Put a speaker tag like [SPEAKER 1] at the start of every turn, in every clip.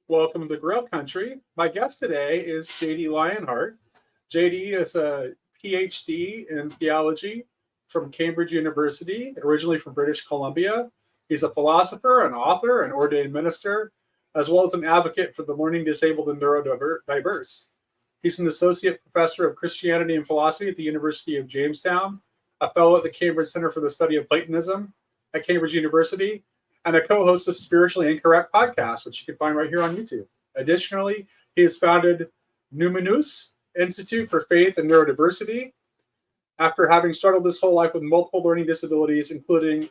[SPEAKER 1] Welcome to Grill Country. My guest today is JD Lyonhart. JD is a PhD in theology from Cambridge University, originally from British Columbia. He's a philosopher, an author, an ordained minister, as well as an advocate for the learning disabled and neurodiverse. He's an associate professor of Christianity and philosophy at the University of Jamestown, a fellow at the Cambridge Center for the Study of Platonism at Cambridge University, and a co-host of Spiritually Incorrect podcast, which you can find right here on YouTube. Additionally, he has founded Numinous Institute for Faith and Neurodiversity after having struggled his whole life with multiple learning disabilities, including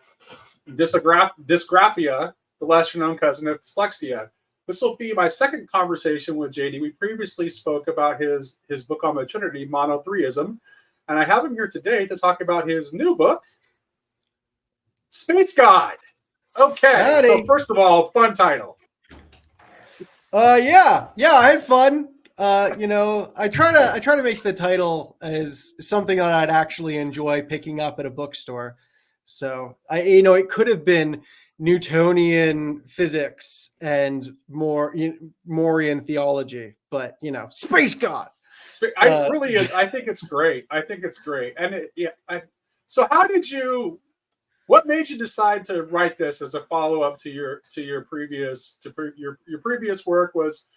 [SPEAKER 1] dysgraphia, the lesser-known cousin of dyslexia. This will be my second conversation with JD. We previously spoke about his book on the Trinity, Monothreeism, and I have him here today to talk about his new book, Space God. Okay,
[SPEAKER 2] Howdy.
[SPEAKER 1] So first of all, fun title.
[SPEAKER 2] Yeah, I had fun. I try to make the title as something that I'd actually enjoy picking up at a bookstore. So it could have been Newtonian physics and Morean theology, but Space God.
[SPEAKER 1] I think it's great. And so how did you? What made you decide to write this as a follow-up to your previous work? Was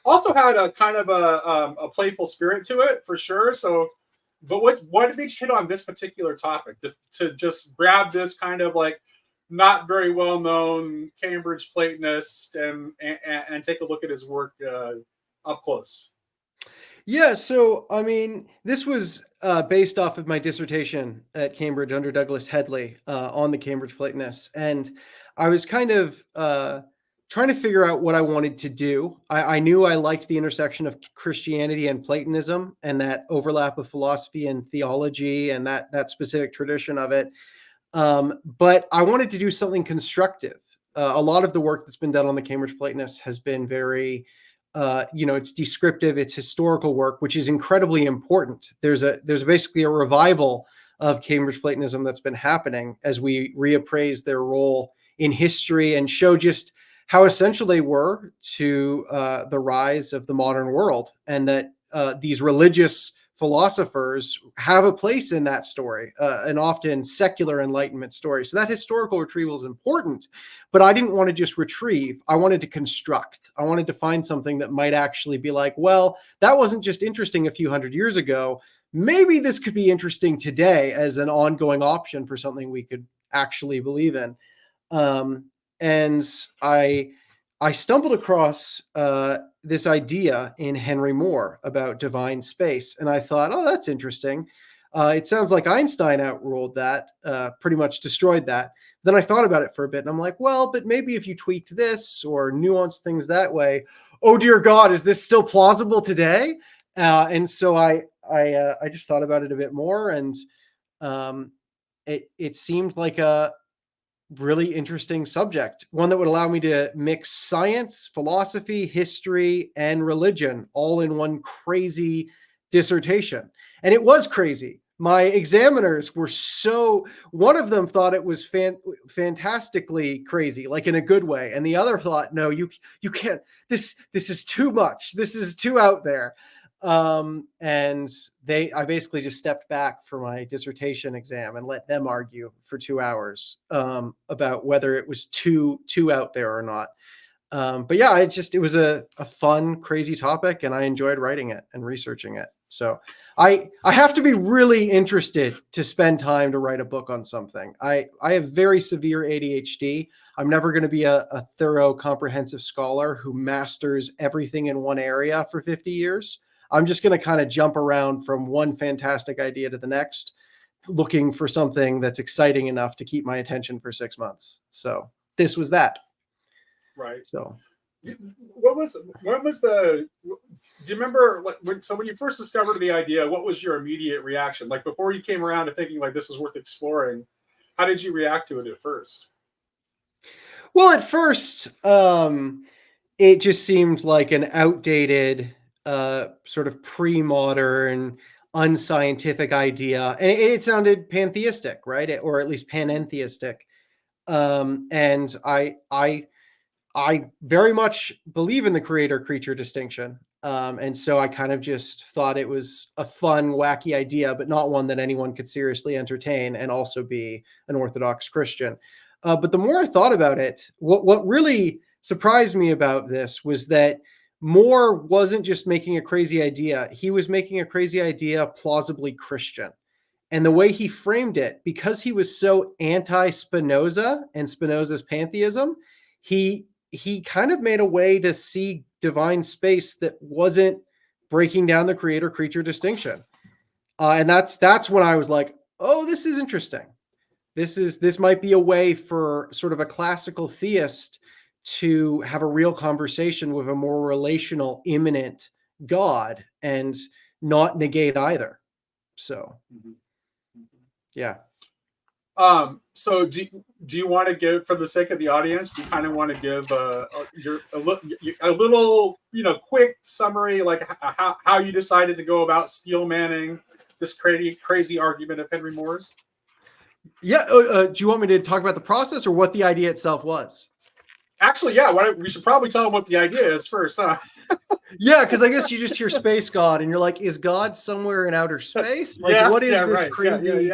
[SPEAKER 1] also had a kind of a playful spirit to it for sure. So, but what made you hit on this particular topic to just grab this kind of like not very well known Cambridge Platonist and take a look at his work up close?
[SPEAKER 2] Yeah, so I mean, this was based off of my dissertation at Cambridge under Douglas Headley on the Cambridge Platonists, and I was kind of trying to figure out what I wanted to do. I knew I liked the intersection of Christianity and Platonism, and that overlap of philosophy and theology, and that specific tradition of it. But I wanted to do something constructive. A lot of the work that's been done on the Cambridge Platonists has been very it's descriptive, it's historical work, which is incredibly important. There's basically a revival of Cambridge Platonism that's been happening as we reappraise their role in history and show just how essential they were to the rise of the modern world, and that these religious philosophers have a place in that story, an often secular Enlightenment story. So that historical retrieval is important, but I didn't want to just retrieve. I wanted to construct. I wanted to find something that might actually be like, well, that wasn't just interesting a few hundred years ago. Maybe this could be interesting today as an ongoing option for something we could actually believe in. And I stumbled across this idea in Henry Moore about divine space. And I thought, oh, that's interesting. It sounds like Einstein outruled that, pretty much destroyed that. Then I thought about it for a bit and I'm like, well, but maybe if you tweaked this or nuanced things that way, oh dear God, is this still plausible today? And so I just thought about it a bit more, and it seemed like a really interesting subject, one that would allow me to mix science, philosophy, history, and religion all in one crazy dissertation. And it was crazy. My examiners were one of them thought it was fantastically crazy, like in a good way. And the other thought, no, you can't, this is too much. This is too out there. And I basically just stepped back for my dissertation exam and let them argue for 2 hours, about whether it was too out there or not. But yeah, it was a fun, crazy topic, and I enjoyed writing it and researching it. So I have to be really interested to spend time to write a book on something. I have very severe ADHD. I'm never going to be a thorough, comprehensive scholar who masters everything in one area for 50 years. I'm just going to kind of jump around from one fantastic idea to the next, looking for something that's exciting enough to keep my attention for 6 months. So this was that.
[SPEAKER 1] Right.
[SPEAKER 2] So
[SPEAKER 1] do you remember when you first discovered the idea, what was your immediate reaction? Like before you came around to thinking like this was worth exploring, how did you react to it at first?
[SPEAKER 2] Well, at first, it just seemed like an outdated, sort of pre-modern, unscientific idea. And it sounded pantheistic, right? Or at least panentheistic. And I I very much believe in the creator-creature distinction. And so I kind of just thought it was a fun, wacky idea, but not one that anyone could seriously entertain and also be an Orthodox Christian. But the more I thought about it, what really surprised me about this was that Moore wasn't just making a crazy idea. He was making a crazy idea plausibly Christian. And the way he framed it, because he was so anti-Spinoza and Spinoza's pantheism, he kind of made a way to see divine space that wasn't breaking down the creator-creature distinction. And that's when I was like, oh, this is interesting. This might be a way for sort of a classical theist to have a real conversation with a more relational, immanent God and not negate either. So, yeah.
[SPEAKER 1] So do you want to give, for the sake of the audience, do you kind of want to give a little, quick summary, like how you decided to go about steel manning this crazy argument of Henry Moore's?
[SPEAKER 2] Yeah. Do you want me to talk about the process or what the idea itself was?
[SPEAKER 1] Actually, yeah. We should probably tell them what the idea is first, huh?
[SPEAKER 2] Yeah, because I guess you just hear space God and you're like, is God somewhere in outer space? Like, what is this
[SPEAKER 1] right.
[SPEAKER 2] crazy?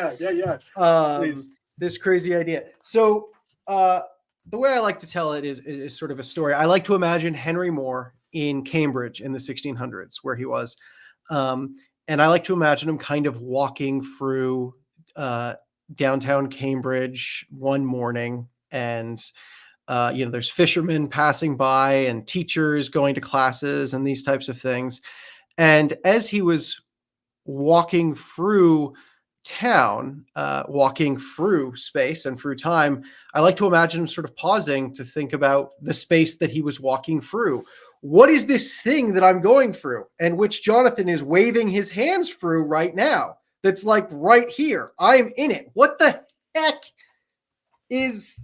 [SPEAKER 2] This crazy idea. So the way I like to tell it is sort of a story. I like to imagine Henry Moore in Cambridge in the 1600s, where he was. And I like to imagine him kind of walking through downtown Cambridge one morning, and there's fishermen passing by and teachers going to classes and these types of things. And as he was walking through town, walking through space and through time, I like to imagine him sort of pausing to think about the space that he was walking through. What is this thing that I'm going through, and which Jonathan is waving his hands through right now? That's like right here. I'm in it. What the heck is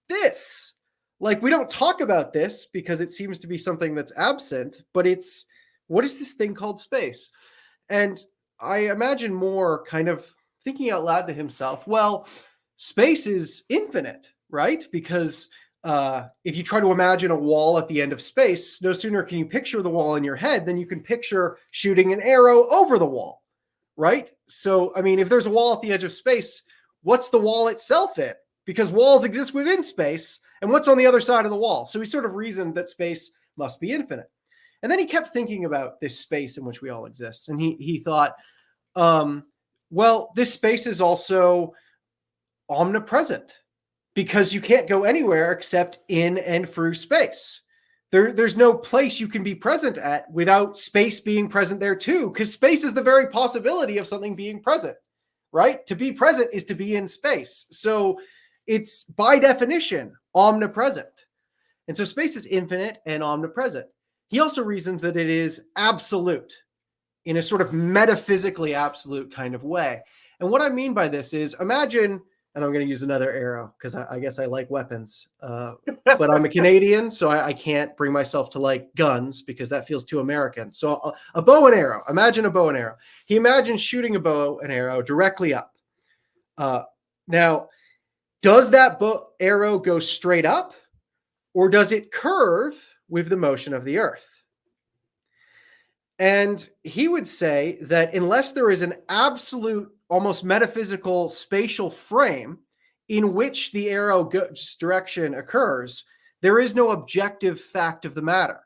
[SPEAKER 2] this? Like, we don't talk about this because it seems to be something that's absent, but what is this thing called space? And I imagine Moore kind of thinking out loud to himself, well, space is infinite, right? Because if you try to imagine a wall at the end of space, no sooner can you picture the wall in your head than you can picture shooting an arrow over the wall, right? So, I mean, if there's a wall at the edge of space, what's the wall itself in? Because walls exist within space, and what's on the other side of the wall? So he sort of reasoned that space must be infinite. And then he kept thinking about this space in which we all exist. And he thought, well, this space is also omnipresent, because you can't go anywhere except in and through space. There's no place you can be present at without space being present there too, because space is the very possibility of something being present, right? To be present is to be in space. So it's by definition omnipresent. And so space is infinite and omnipresent. He also reasoned that it is absolute in a sort of metaphysically absolute kind of way. And what I mean by this is, imagine, and I'm going to use another arrow because I guess I like weapons, but I'm a Canadian, so I can't bring myself to like guns because that feels too American. So a bow and arrow. Imagine a bow and arrow. He imagines shooting a bow and arrow directly up. Now, does that arrow go straight up, or does it curve with the motion of the earth? And he would say that unless there is an absolute, almost metaphysical spatial frame in which the arrow's direction occurs, there is no objective fact of the matter.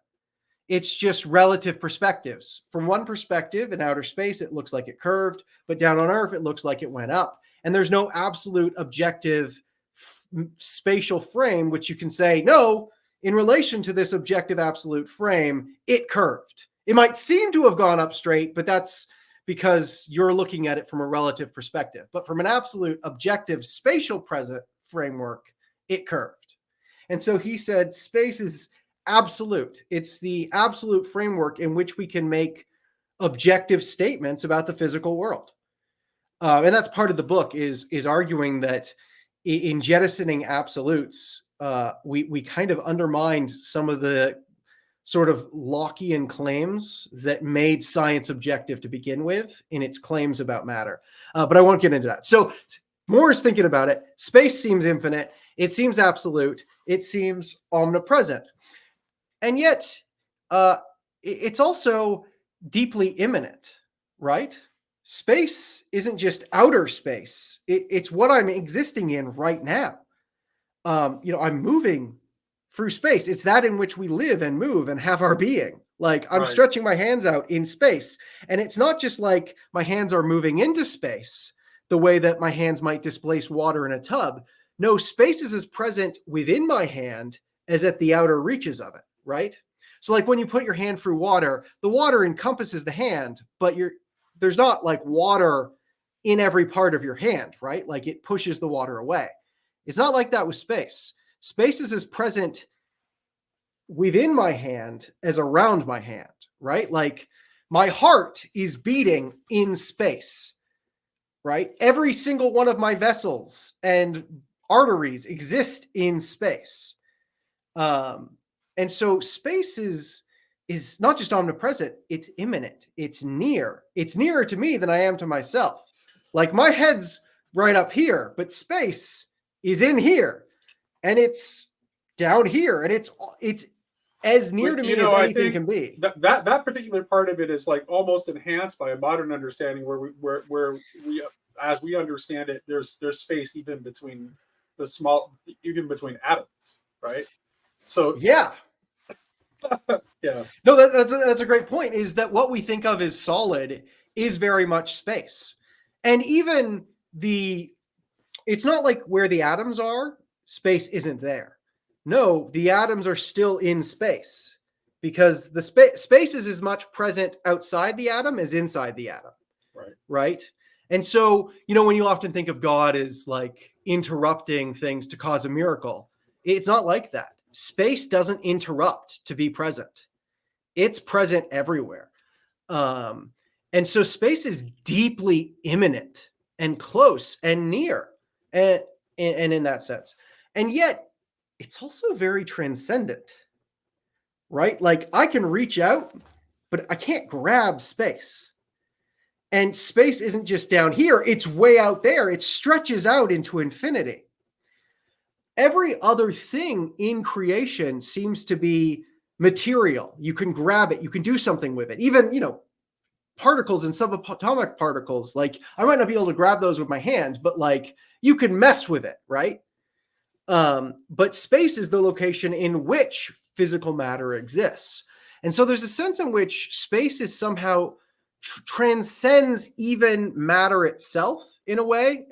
[SPEAKER 2] It's just relative perspectives. From one perspective in outer space, it looks like it curved, but down on Earth, it looks like it went up. And there's no absolute objective spatial frame which you can say, no, in relation to this objective absolute frame, it curved. It might seem to have gone up straight, but that's because you're looking at it from a relative perspective. But from an absolute objective spatial present framework, it curved. And so he said space is absolute. It's the absolute framework in which we can make objective statements about the physical world. And that's part of the book is arguing that in jettisoning absolutes, we kind of undermined some of the sort of Lockean claims that made science objective to begin with in its claims about matter. But I won't get into that. So Moore is thinking about it. Space seems infinite. It seems absolute. It seems omnipresent. And yet, it's also deeply immanent, right? Space isn't just outer space. It's what I'm existing in right now. I'm moving through space. It's that in which we live and move and have our being. Like I'm
[SPEAKER 1] Right.
[SPEAKER 2] stretching my hands out in space. And it's not just like my hands are moving into space the way that my hands might displace water in a tub. No, space is as present within my hand as at the outer reaches of it, right? So like when you put your hand through water, the water encompasses the hand, but there's not like water in every part of your hand, right? Like it pushes the water away. It's not like that with space. Space is as present within my hand as around my hand, right? Like my heart is beating in space, right? Every single one of my vessels and arteries exist in space. And so space is not just omnipresent, it's immanent, it's near. It's nearer to me than I am to myself. Like my head's right up here, but space is in here and it's down here and it's as near to me as
[SPEAKER 1] I
[SPEAKER 2] anything
[SPEAKER 1] think
[SPEAKER 2] can be.
[SPEAKER 1] that particular part of it is like almost enhanced by a modern understanding where we as we understand it, there's space even between between atoms, right? So
[SPEAKER 2] Yeah.
[SPEAKER 1] yeah.
[SPEAKER 2] No, that's a great point, is that what we think of as solid is very much space. And even it's not like where the atoms are, space isn't there. No, the atoms are still in space because the space is as much present outside the atom as inside the atom. Right. And so, when you often think of God as like interrupting things to cause a miracle, it's not like that. Space doesn't interrupt to be present. It's present everywhere. And so space is deeply immanent and close and near, and in that sense. And yet it's also very transcendent, right? Like I can reach out, but I can't grab space. And space isn't just down here, it's way out there. It stretches out into infinity. Every other thing in creation seems to be material. You can grab it, you can do something with it. Even, particles and subatomic particles, like I might not be able to grab those with my hand, but like you can mess with it, right? But space is the location in which physical matter exists. And so there's a sense in which space is somehow transcends even matter itself in a way.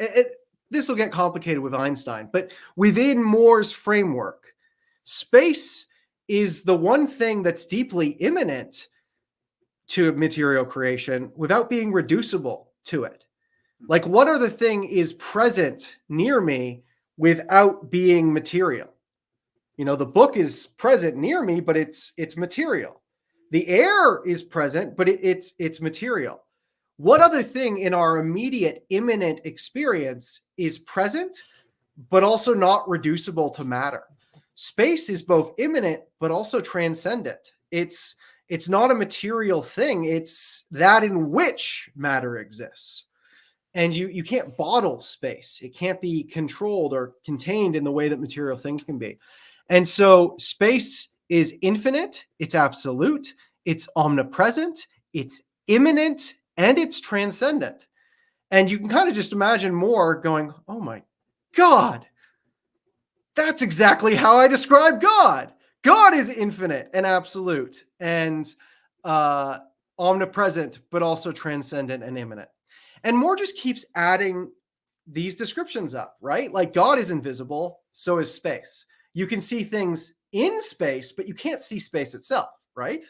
[SPEAKER 2] This will get complicated with Einstein, but within Moore's framework, space is the one thing that's deeply immanent to material creation without being reducible to it. Like what other thing is present near me without being material? The book is present near me, but it's material. The air is present, but it's material. What other thing in our immediate immanent experience is present, but also not reducible to matter? Space is both immanent, but also transcendent. It's not a material thing. It's that in which matter exists. And you can't bottle space. It can't be controlled or contained in the way that material things can be. And so space is infinite, it's absolute, it's omnipresent, it's immanent, and it's transcendent. And you can kind of just imagine Moore going, oh my God, that's exactly how I describe God. God is infinite and absolute and omnipresent, but also transcendent and immanent. And Moore just keeps adding these descriptions up, right? Like God is invisible, so is space. You can see things in space, but you can't see space itself, right?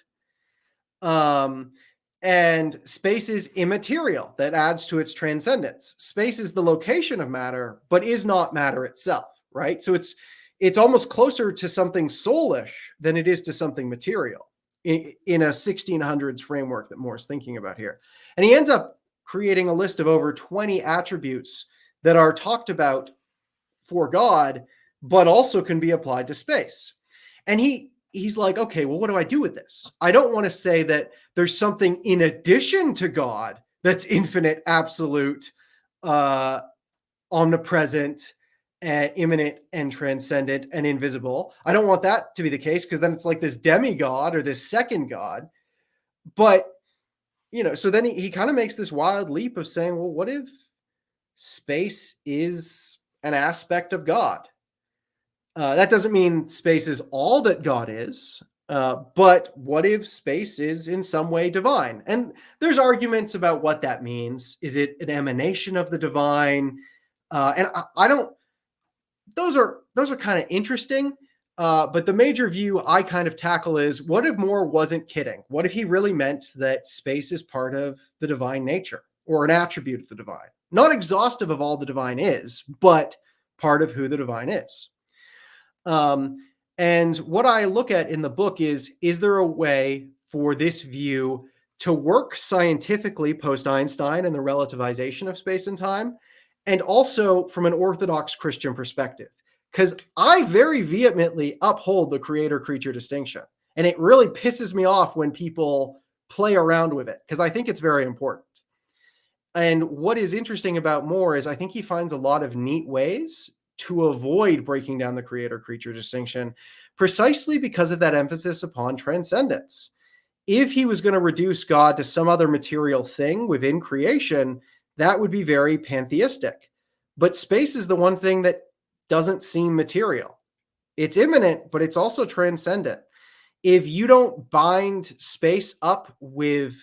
[SPEAKER 2] And space is immaterial. That adds to its transcendence. Space is the location of matter, but is not matter itself, right? So it's almost closer to something soulish than it is to something material in a 1600s framework that Moore's thinking about here. And he ends up creating a list of over 20 attributes that are talked about for God, but also can be applied to space. And he's like, okay, well, what do I do with this? I don't want to say that there's something in addition to God that's infinite, absolute, omnipresent, immanent and transcendent and invisible. I don't want that to be the case, because then it's like this demigod or this second god. But, so then he kind of makes this wild leap of saying, well, what if space is an aspect of God? That doesn't mean space is all that God is, but what if space is in some way divine? And there's arguments about what that means. Is it an emanation of the divine? And I don't. Those are kind of interesting. But the major view I kind of tackle is, what if Moore wasn't kidding? What if he really meant that space is part of the divine nature, or an attribute of the divine? Not exhaustive of all the divine is, but part of who the divine is. And what I look at in the book is there a way for this view to work scientifically post-Einstein and the relativization of space and time, and also from an Orthodox Christian perspective? Because I very vehemently uphold the creator-creature distinction. And it really pisses me off when people play around with it, because I think it's very important. And what is interesting about Moore is I think he finds a lot of neat ways to avoid breaking down the creator-creature distinction, precisely because of that emphasis upon transcendence. If he was going to reduce God to some other material thing within creation, that would be very pantheistic. But space is the one thing that doesn't seem material. It's immanent, but it's also transcendent. If you don't bind space up with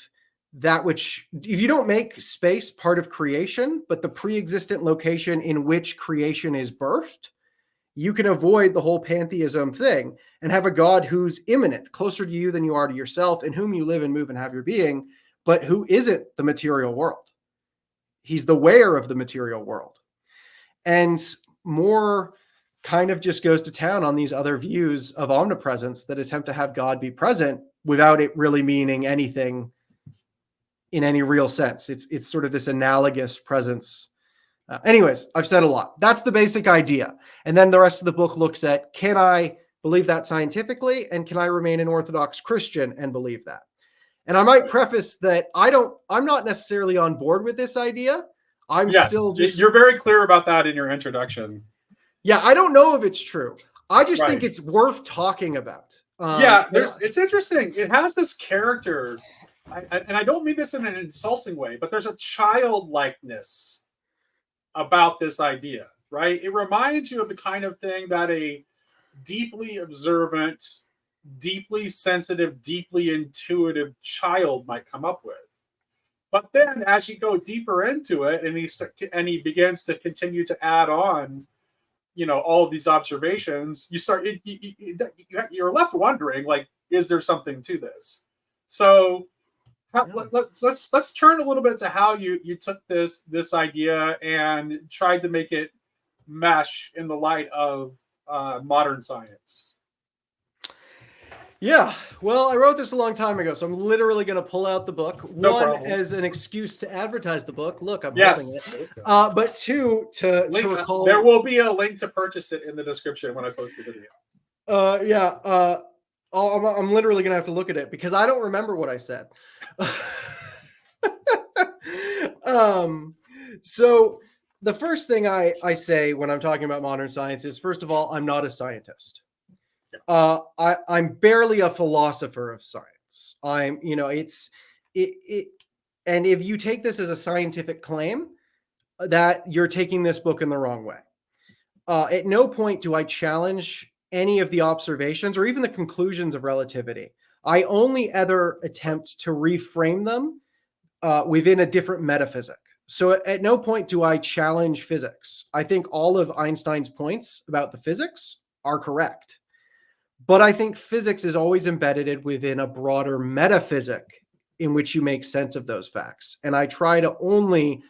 [SPEAKER 2] that which, if you don't make space part of creation, but the pre-existent location in which creation is birthed, you can avoid the whole pantheism thing and have a God who's immanent, closer to you than you are to yourself, in whom you live and move and have your being, but who isn't the material world. He's the wearer of the material world. And Moore kind of just goes to town on these other views of omnipresence that attempt to have God be present without it really meaning anything in any real sense. It's sort of this analogous presence. Anyways, I've said a lot. That's the basic idea. And then the rest of the book looks at, can I believe that scientifically? And can I remain an Orthodox Christian and believe that? And I might preface that I'm not necessarily on board with this idea.
[SPEAKER 1] You're very clear about that in your introduction.
[SPEAKER 2] Yeah, I don't know if it's true. I just think it's worth talking about.
[SPEAKER 1] It's interesting. It has this character, and I don't mean this in an insulting way, but there's a childlikeness about this idea, right? It reminds you of the kind of thing that a deeply observant, deeply sensitive, deeply intuitive child might come up with. But then as you go deeper into it, and he begins to continue to add on, all of these observations, you're left wondering, like, is there something to this? So let's turn a little bit to how you took this idea and tried to make it mesh in the light of modern science.
[SPEAKER 2] Yeah, well, I wrote this a long time ago, so I'm literally going to pull out the book.
[SPEAKER 1] No
[SPEAKER 2] one,
[SPEAKER 1] problem.
[SPEAKER 2] as an excuse to advertise the book. Look, I'm holding it. But two, to recall.
[SPEAKER 1] There will be a link to purchase it in the description when I post the video.
[SPEAKER 2] I'm literally going to have to look at it because I don't remember what I said. So the first thing I say when I'm talking about modern science is, first of all, I'm not a scientist. I'm barely a philosopher of science. And if you take this as a scientific claim, that you're taking this book in the wrong way. At no point do I challenge any of the observations or even the conclusions of relativity. I only ever attempt to reframe them within a different metaphysic. So at no point do I challenge physics. I think all of Einstein's points about the physics are correct. But I think physics is always embedded within a broader metaphysic in which you make sense of those facts. And I try to only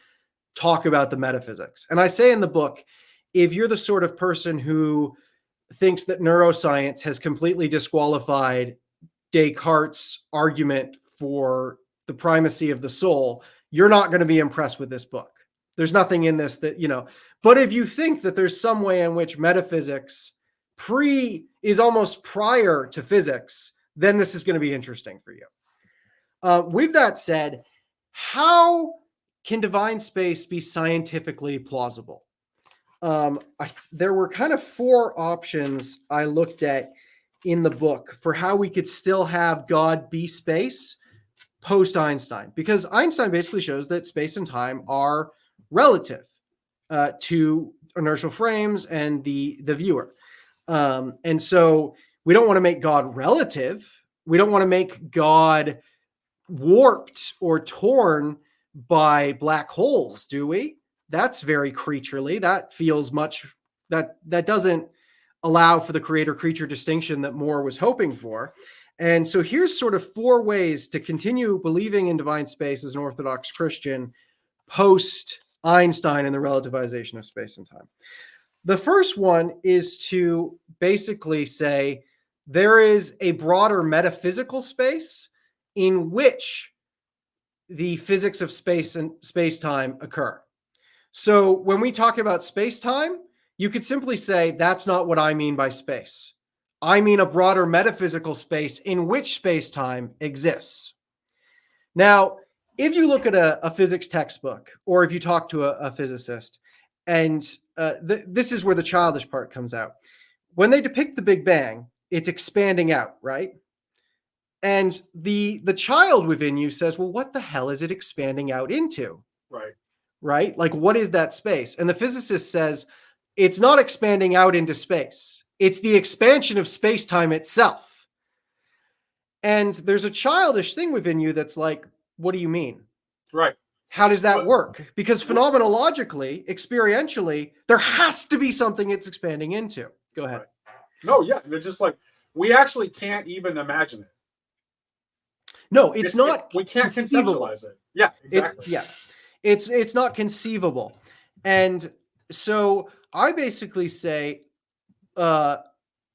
[SPEAKER 2] talk about the metaphysics. And I say in the book, if you're the sort of person who thinks that neuroscience has completely disqualified Descartes' argument for the primacy of the soul, you're not going to be impressed with this book. There's nothing in this that, but if you think that there's some way in which metaphysics is almost prior to physics, then this is going to be interesting for you. With that said, how can divine space be scientifically plausible? there were kind of 4 options I looked at in the book for how we could still have God be space post Einstein, because Einstein basically shows that space and time are relative to inertial frames and the viewer. And so we don't want to make God relative. We don't want to make God warped or torn by black holes, do we? That's very creaturely. That feels much, that doesn't allow for the creator creature distinction that Moore was hoping for. And so here's sort of 4 ways to continue believing in divine space as an Orthodox Christian post Einstein and the relativization of space and time. The first one is to basically say there is a broader metaphysical space in which the physics of space and space-time occur. So when we talk about space-time, you could simply say, that's not what I mean by space. I mean a broader metaphysical space in which space-time exists. Now, if you look at a physics textbook, or if you talk to a physicist, and this is where the childish part comes out. When they depict the Big Bang, it's expanding out, right? And the child within you says, well, what the hell is it expanding out into?
[SPEAKER 1] Right.
[SPEAKER 2] Right? Like, what is that space? And the physicist says, it's not expanding out into space. It's the expansion of space-time itself. And there's a childish thing within you that's like, what do you mean?
[SPEAKER 1] Right.
[SPEAKER 2] How does that work? Because phenomenologically, experientially, there has to be something it's expanding into. Go ahead.
[SPEAKER 1] Right. No, yeah. It's just like, we actually can't even imagine it.
[SPEAKER 2] No, it's not.
[SPEAKER 1] We can't conceptualize it. Yeah, exactly.
[SPEAKER 2] It's not conceivable. And so I basically say, all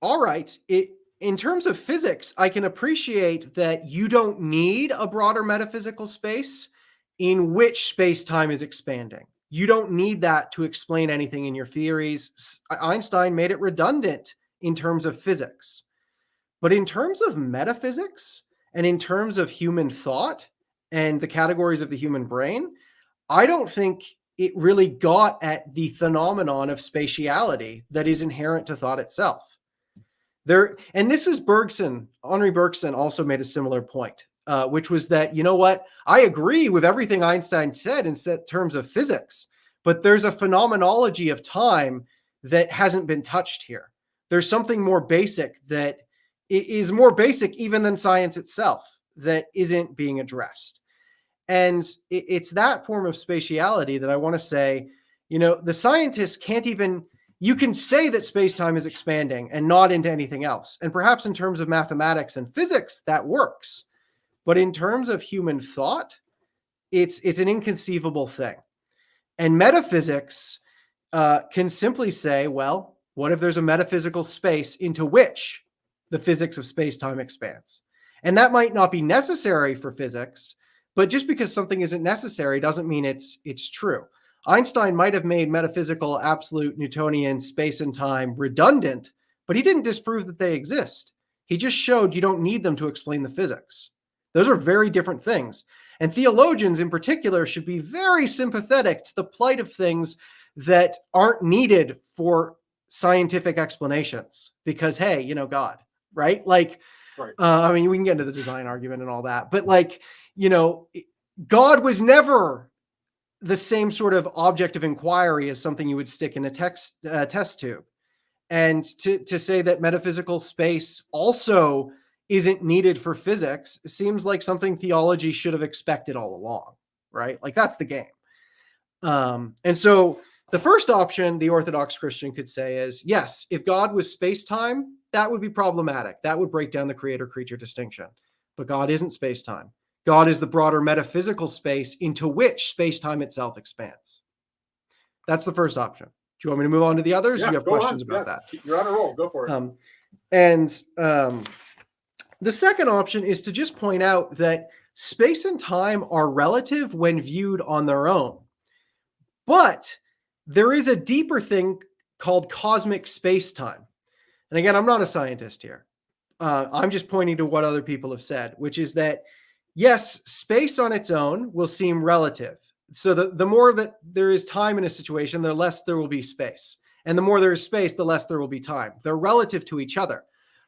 [SPEAKER 2] right, in terms of physics, I can appreciate that you don't need a broader metaphysical space in which space-time is expanding. You don't need that to explain anything in your theories. Einstein made it redundant in terms of physics. But in terms of metaphysics and in terms of human thought and the categories of the human brain, I don't think it really got at the phenomenon of spatiality that is inherent to thought itself. And this is Bergson. Henri Bergson also made a similar point, which was that, you know what? I agree with everything Einstein said in terms of physics, but there's a phenomenology of time that hasn't been touched here. There's something more basic that is more basic even than science itself that isn't being addressed. And it's that form of spatiality that I want to say, you know, the scientists can't even, you can say that space-time is expanding and not into anything else. And perhaps in terms of mathematics and physics, that works. But in terms of human thought, it's an inconceivable thing. And metaphysics can simply say, well, what if there's a metaphysical space into which the physics of space-time expands? And that might not be necessary for physics, but just because something isn't necessary doesn't mean it's true. Einstein might have made metaphysical, absolute Newtonian space and time redundant, but he didn't disprove that they exist. He just showed you don't need them to explain the physics. Those are very different things. And theologians in particular should be very sympathetic to the plight of things that aren't needed for scientific explanations because, hey, you know, God, right? Like,
[SPEAKER 1] right.
[SPEAKER 2] I mean, we can get into the design argument and all that, but like, you know, God was never the same sort of object of inquiry as something you would stick in a test tube. And to say that metaphysical space also isn't needed for physics seems like something theology should have expected all along, right? Like that's the game. And so the first option the Orthodox Christian could say is, yes, if God was space-time, that would be problematic. That would break down the creator-creature distinction. But God isn't space-time. God is the broader metaphysical space into which space-time itself expands. That's the first option. Do you want me to move on to the others?
[SPEAKER 1] Yeah,
[SPEAKER 2] Do you have questions about that?
[SPEAKER 1] You're on a roll. Go for it.
[SPEAKER 2] The second option is to just point out that space and time are relative when viewed on their own. But there is a deeper thing called cosmic space-time. And again, I'm not a scientist here. I'm just pointing to what other people have said, which is that, yes, space on its own will seem relative, So the more that there is time in a situation, the less there will be space. And the more there is space, the less there will be time. They're relative to each other.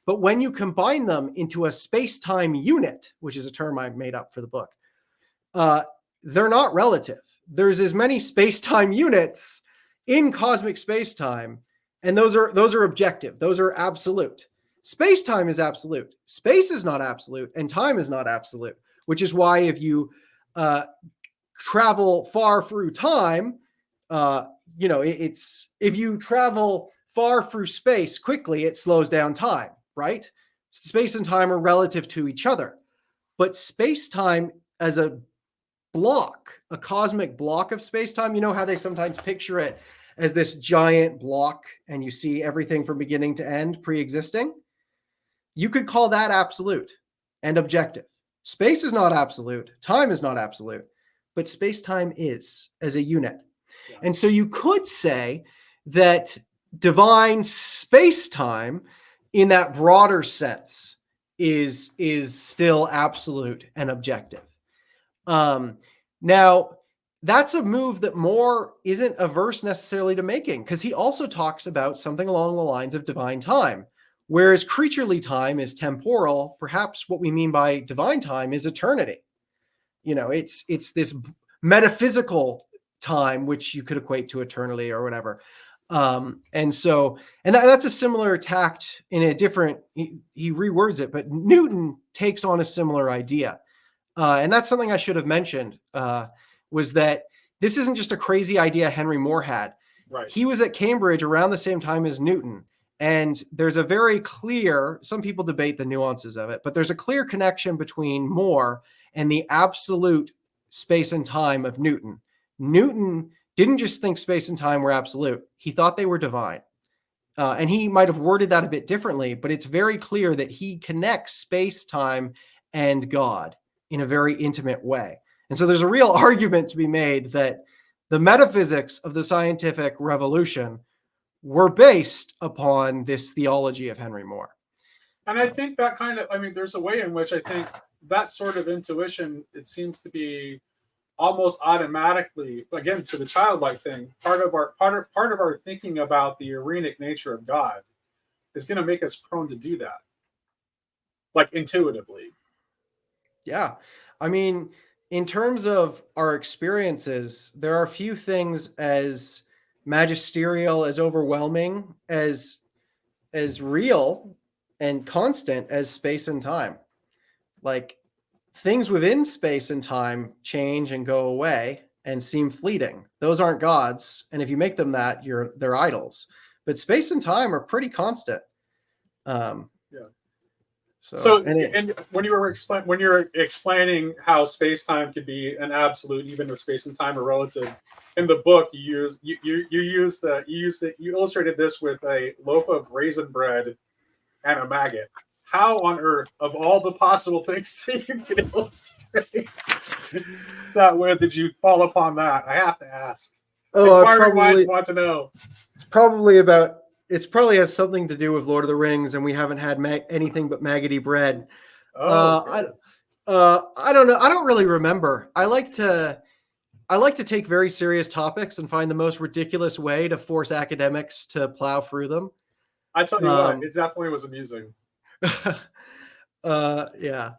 [SPEAKER 2] But when you combine them into a space-time unit, which is a term I made up for the book, they're not relative. There's as many space-time units in cosmic space-time, and those are objective. Those are absolute. Space-time is absolute. Space is not absolute, and time is not absolute, which is why if you travel far through time, it's if you travel far through space quickly, it slows down time, right? Space and time are relative to each other, but space-time as a block, a cosmic block of space-time, you know how they sometimes picture it as this giant block and you see everything from beginning to end pre-existing? You could call that absolute and objective. Space is not absolute, time is not absolute, but space-time is as a unit. Yeah. And so you could say that divine space-time in that broader sense is still absolute and objective. Now, that's a move that Moore isn't averse necessarily to making, because he also talks about something along the lines of divine time. Whereas creaturely time is temporal, perhaps what we mean by divine time is eternity. It's this metaphysical time, which you could equate to eternally or whatever. That's a similar tact in a different, he rewords it, but Newton takes on a similar idea. And that's something I should have mentioned, was that this isn't just a crazy idea Henry Moore had.
[SPEAKER 1] Right.
[SPEAKER 2] He was at Cambridge around the same time as Newton. And there's a very clear, some people debate the nuances of it, but there's a clear connection between Moore and the absolute space and time of Newton. Newton didn't just think space and time were absolute. He thought they were divine. And he might have worded that a bit differently, but it's very clear that he connects space, time, and God in a very intimate way. And so there's a real argument to be made that the metaphysics of the scientific revolution were based upon this theology of Henry Moore.
[SPEAKER 1] And I think that there's a way in which I think that sort of intuition, it seems to be almost automatically, again, to the childlike thing, part of our thinking about the Irenic nature of God is going to make us prone to do that, like intuitively.
[SPEAKER 2] Yeah. I mean, in terms of our experiences, there are few things as magisterial, as overwhelming, as real and constant as space and time. Like, things within space and time change and go away and seem fleeting. Those aren't gods, and if you make them that, they're idols. But space and time are pretty constant.
[SPEAKER 1] Yeah. So when you're explaining how space-time could be an absolute, even if space and time are relative, in the book you illustrated this with a loaf of raisin bread and a maggot. How on earth, of all the possible things that you could illustrate that way, did you fall upon that? I have to ask. Inquiring minds want to know.
[SPEAKER 2] It probably has something to do with Lord of the Rings, and we haven't had anything but maggoty bread. I don't know. I don't really remember. I like to take very serious topics and find the most ridiculous way to force academics to plow through them.
[SPEAKER 1] I tell you what, it definitely was amusing.
[SPEAKER 2] Yeah.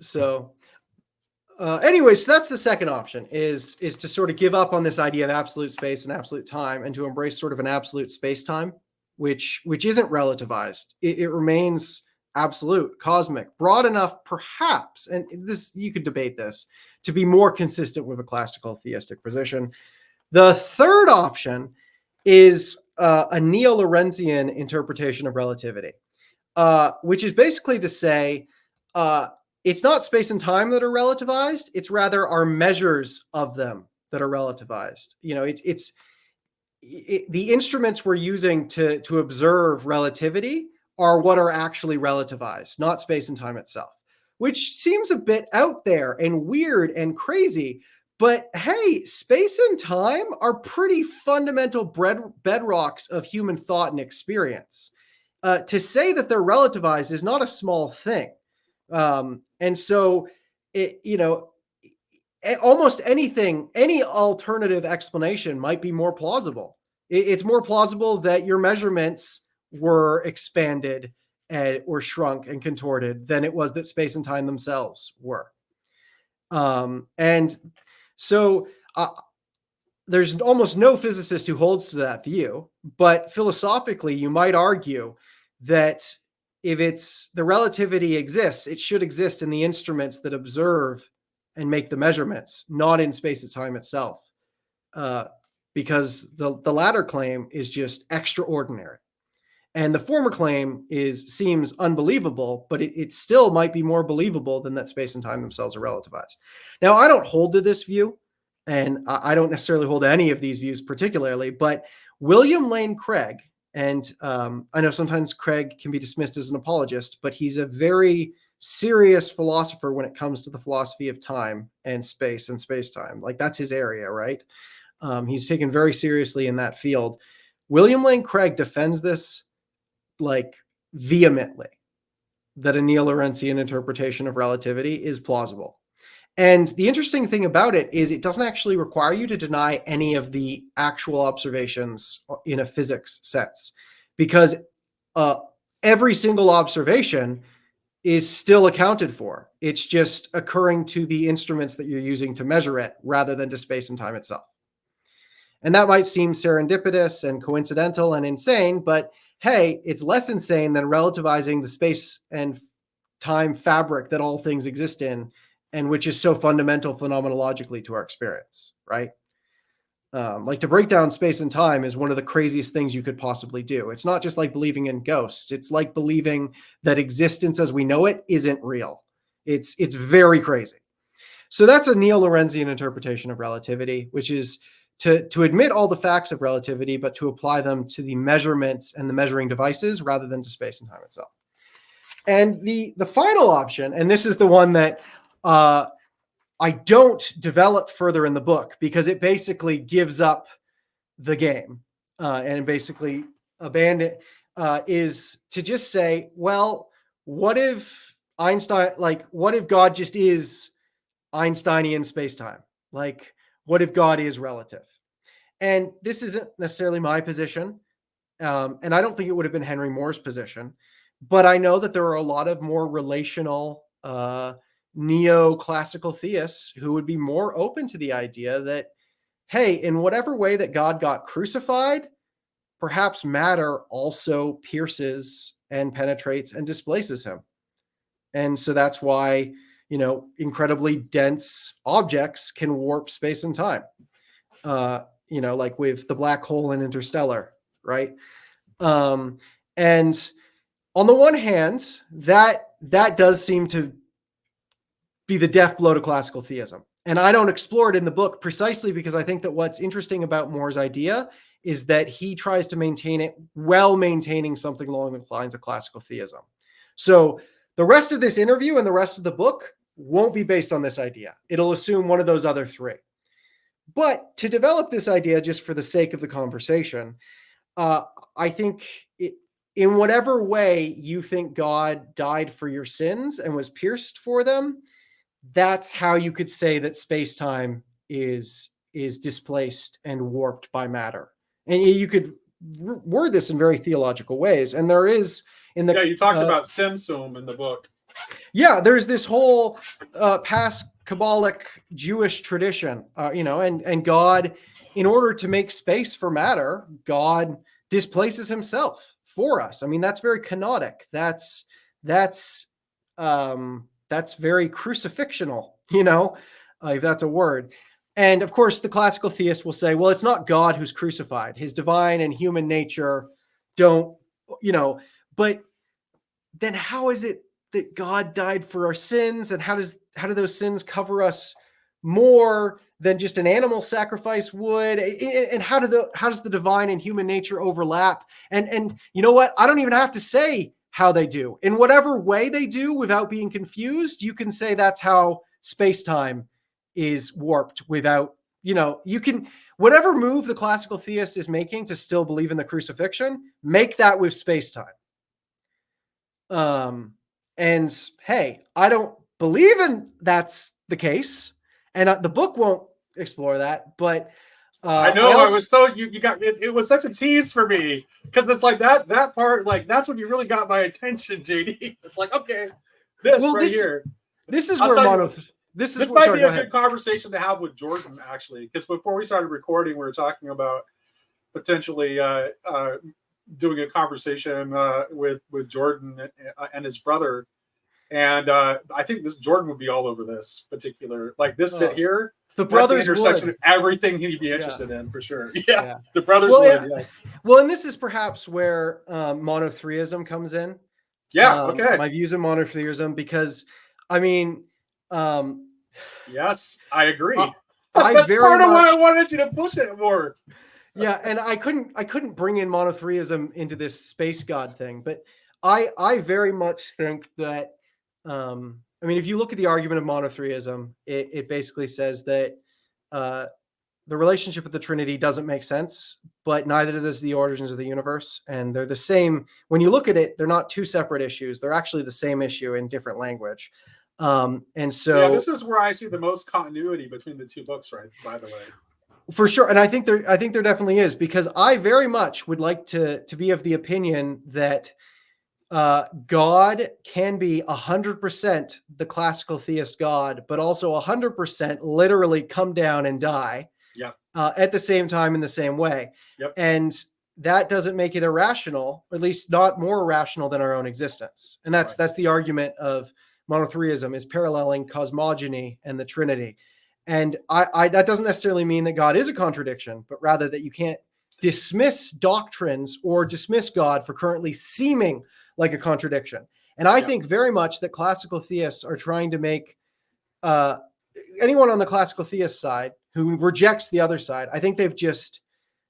[SPEAKER 2] So anyway, so that's the second option, is to sort of give up on this idea of absolute space and absolute time and to embrace sort of an absolute space-time, which isn't relativized. It remains absolute, cosmic, broad enough, perhaps, and this, you could debate this, to be more consistent with a classical theistic position. The third option is a neo-Lorentzian interpretation of relativity, which is basically to say it's not space and time that are relativized, it's rather our measures of them that are relativized. The instruments we're using to observe relativity are what are actually relativized, not space and time itself, which seems a bit out there and weird and crazy. But hey, space and time are pretty fundamental bedrocks of human thought and experience. To say that they're relativized is not a small thing. And so, almost anything, any alternative explanation might be more plausible. It's more plausible that your measurements were expanded or shrunk and contorted than it was that space and time themselves were. And so there's almost no physicist who holds to that view, but philosophically, you might argue that if the relativity exists, it should exist in the instruments that observe and make the measurements, not in space and time itself, because the latter claim is just extraordinary. And the former claim seems unbelievable, but it still might be more believable than that space and time themselves are relativized. Now, I don't hold to this view, and I don't necessarily hold to any of these views particularly, but William Lane Craig, and I know sometimes Craig can be dismissed as an apologist, but he's a very serious philosopher when it comes to the philosophy of time and space-time. Like, that's his area, right? He's taken very seriously in that field. William Lane Craig defends this like vehemently, that a neo-Lorentzian interpretation of relativity is plausible. And the interesting thing about it is it doesn't actually require you to deny any of the actual observations in a physics sense, because every single observation is still accounted for. It's just occurring to the instruments that you're using to measure it rather than to space and time itself. And that might seem serendipitous and coincidental and insane, but hey, it's less insane than relativizing the space and time fabric that all things exist in, and which is so fundamental phenomenologically to our experience, right? Like, to break down space and time is one of the craziest things you could possibly do. It's not just like believing in ghosts. It's like believing that existence as we know it isn't real. It's very crazy. So that's a neo-Lorentzian interpretation of relativity, which is to admit all the facts of relativity, but to apply them to the measurements and the measuring devices rather than to space and time itself. And the final option, and this is the one that I don't develop further in the book because it basically gives up the game and basically abandon, is to just say, well, what if what if God just is Einsteinian space-time? Like, what if God is relative? And this isn't necessarily my position. And I don't think it would have been Henry Moore's position, but I know that there are a lot of more relational neoclassical theists who would be more open to the idea that, hey, in whatever way that God got crucified, perhaps matter also pierces and penetrates and displaces him. And so that's why, incredibly dense objects can warp space and time. Like with the black hole in Interstellar, right? And on the one hand, that does seem to be the death blow to classical theism. And I don't explore it in the book precisely because I think that what's interesting about Moore's idea is that he tries to maintain it while maintaining something along the lines of classical theism. So the rest of this interview and the rest of the book won't be based on this idea. It'll assume one of those other three. But to develop this idea, just for the sake of the conversation, I think in whatever way you think God died for your sins and was pierced for them, that's how you could say that space-time is displaced and warped by matter. And you could word this in very theological ways. And there is in the
[SPEAKER 1] you talked about Simsum in the book.
[SPEAKER 2] Yeah, there's this whole past Kabbalic Jewish tradition, and God, in order to make space for matter, God displaces himself for us. I mean, that's very canonic. That's very crucifixional, if that's a word. And of course, the classical theist will say, well, it's not God who's crucified. His divine and human nature don't, but then how is it that God died for our sins? And how do those sins cover us more than just an animal sacrifice would? And how does the divine and human nature overlap? And you know what? I don't even have to say how they do. In whatever way they do without being confused, you can say that's how space-time is warped without, you can, whatever move the classical theist is making to still believe in the crucifixion, make that with space-time. And hey, I don't believe in that's the case. And the book won't explore that, but
[SPEAKER 1] I know. I was so you got it. It was such a tease for me because it's like that part. Like that's when you really got my attention, JD. It's like okay, this right here.
[SPEAKER 2] This is
[SPEAKER 1] I'll
[SPEAKER 2] where
[SPEAKER 1] tell you what, this might
[SPEAKER 2] sorry,
[SPEAKER 1] be
[SPEAKER 2] go
[SPEAKER 1] a
[SPEAKER 2] ahead.
[SPEAKER 1] good conversation to have with Jordan actually, because before we started recording, we were talking about potentially doing a conversation with Jordan and his brother, and I think this Jordan would be all over this particular like this bit here.
[SPEAKER 2] The
[SPEAKER 1] That's the
[SPEAKER 2] brothers
[SPEAKER 1] intersection
[SPEAKER 2] would.
[SPEAKER 1] of everything he'd be interested in for sure. Yeah,
[SPEAKER 2] Yeah.
[SPEAKER 1] the brothers
[SPEAKER 2] Well,
[SPEAKER 1] would.
[SPEAKER 2] yeah.
[SPEAKER 1] Yeah.
[SPEAKER 2] Well, and this is perhaps where monotheism comes in.
[SPEAKER 1] Yeah. Okay.
[SPEAKER 2] My views on monotheism, because I mean,
[SPEAKER 1] Yes, I agree.
[SPEAKER 2] I
[SPEAKER 1] That's
[SPEAKER 2] very
[SPEAKER 1] part of why I
[SPEAKER 2] much,
[SPEAKER 1] wanted you to push it more.
[SPEAKER 2] yeah, and I couldn't bring in monotheism into this space god thing, but I very much think that I mean, if you look at the argument of monotheism, it basically says that the relationship with the Trinity doesn't make sense, but neither does the origins of the universe, and they're the same. When you look at it, they're not two separate issues; they're actually the same issue in different language. And so,
[SPEAKER 1] yeah, this is where I see the most continuity between the two books, right? By the way.
[SPEAKER 2] for sure, and I think there definitely is, because I very much would like to be of the opinion that God can be 100% the classical theist God, but also 100% literally come down and die.
[SPEAKER 1] Yeah.
[SPEAKER 2] At the same time in the same way.
[SPEAKER 1] Yep.
[SPEAKER 2] And that doesn't make it irrational, at least not more irrational than our own existence. And that's the argument of monotheism, is paralleling cosmogony and the Trinity. And I that doesn't necessarily mean that God is a contradiction, but rather that you can't dismiss doctrines or dismiss God for currently seeming like a contradiction. And I think very much that classical theists are trying to make anyone on the classical theist side who rejects the other side, I think they've just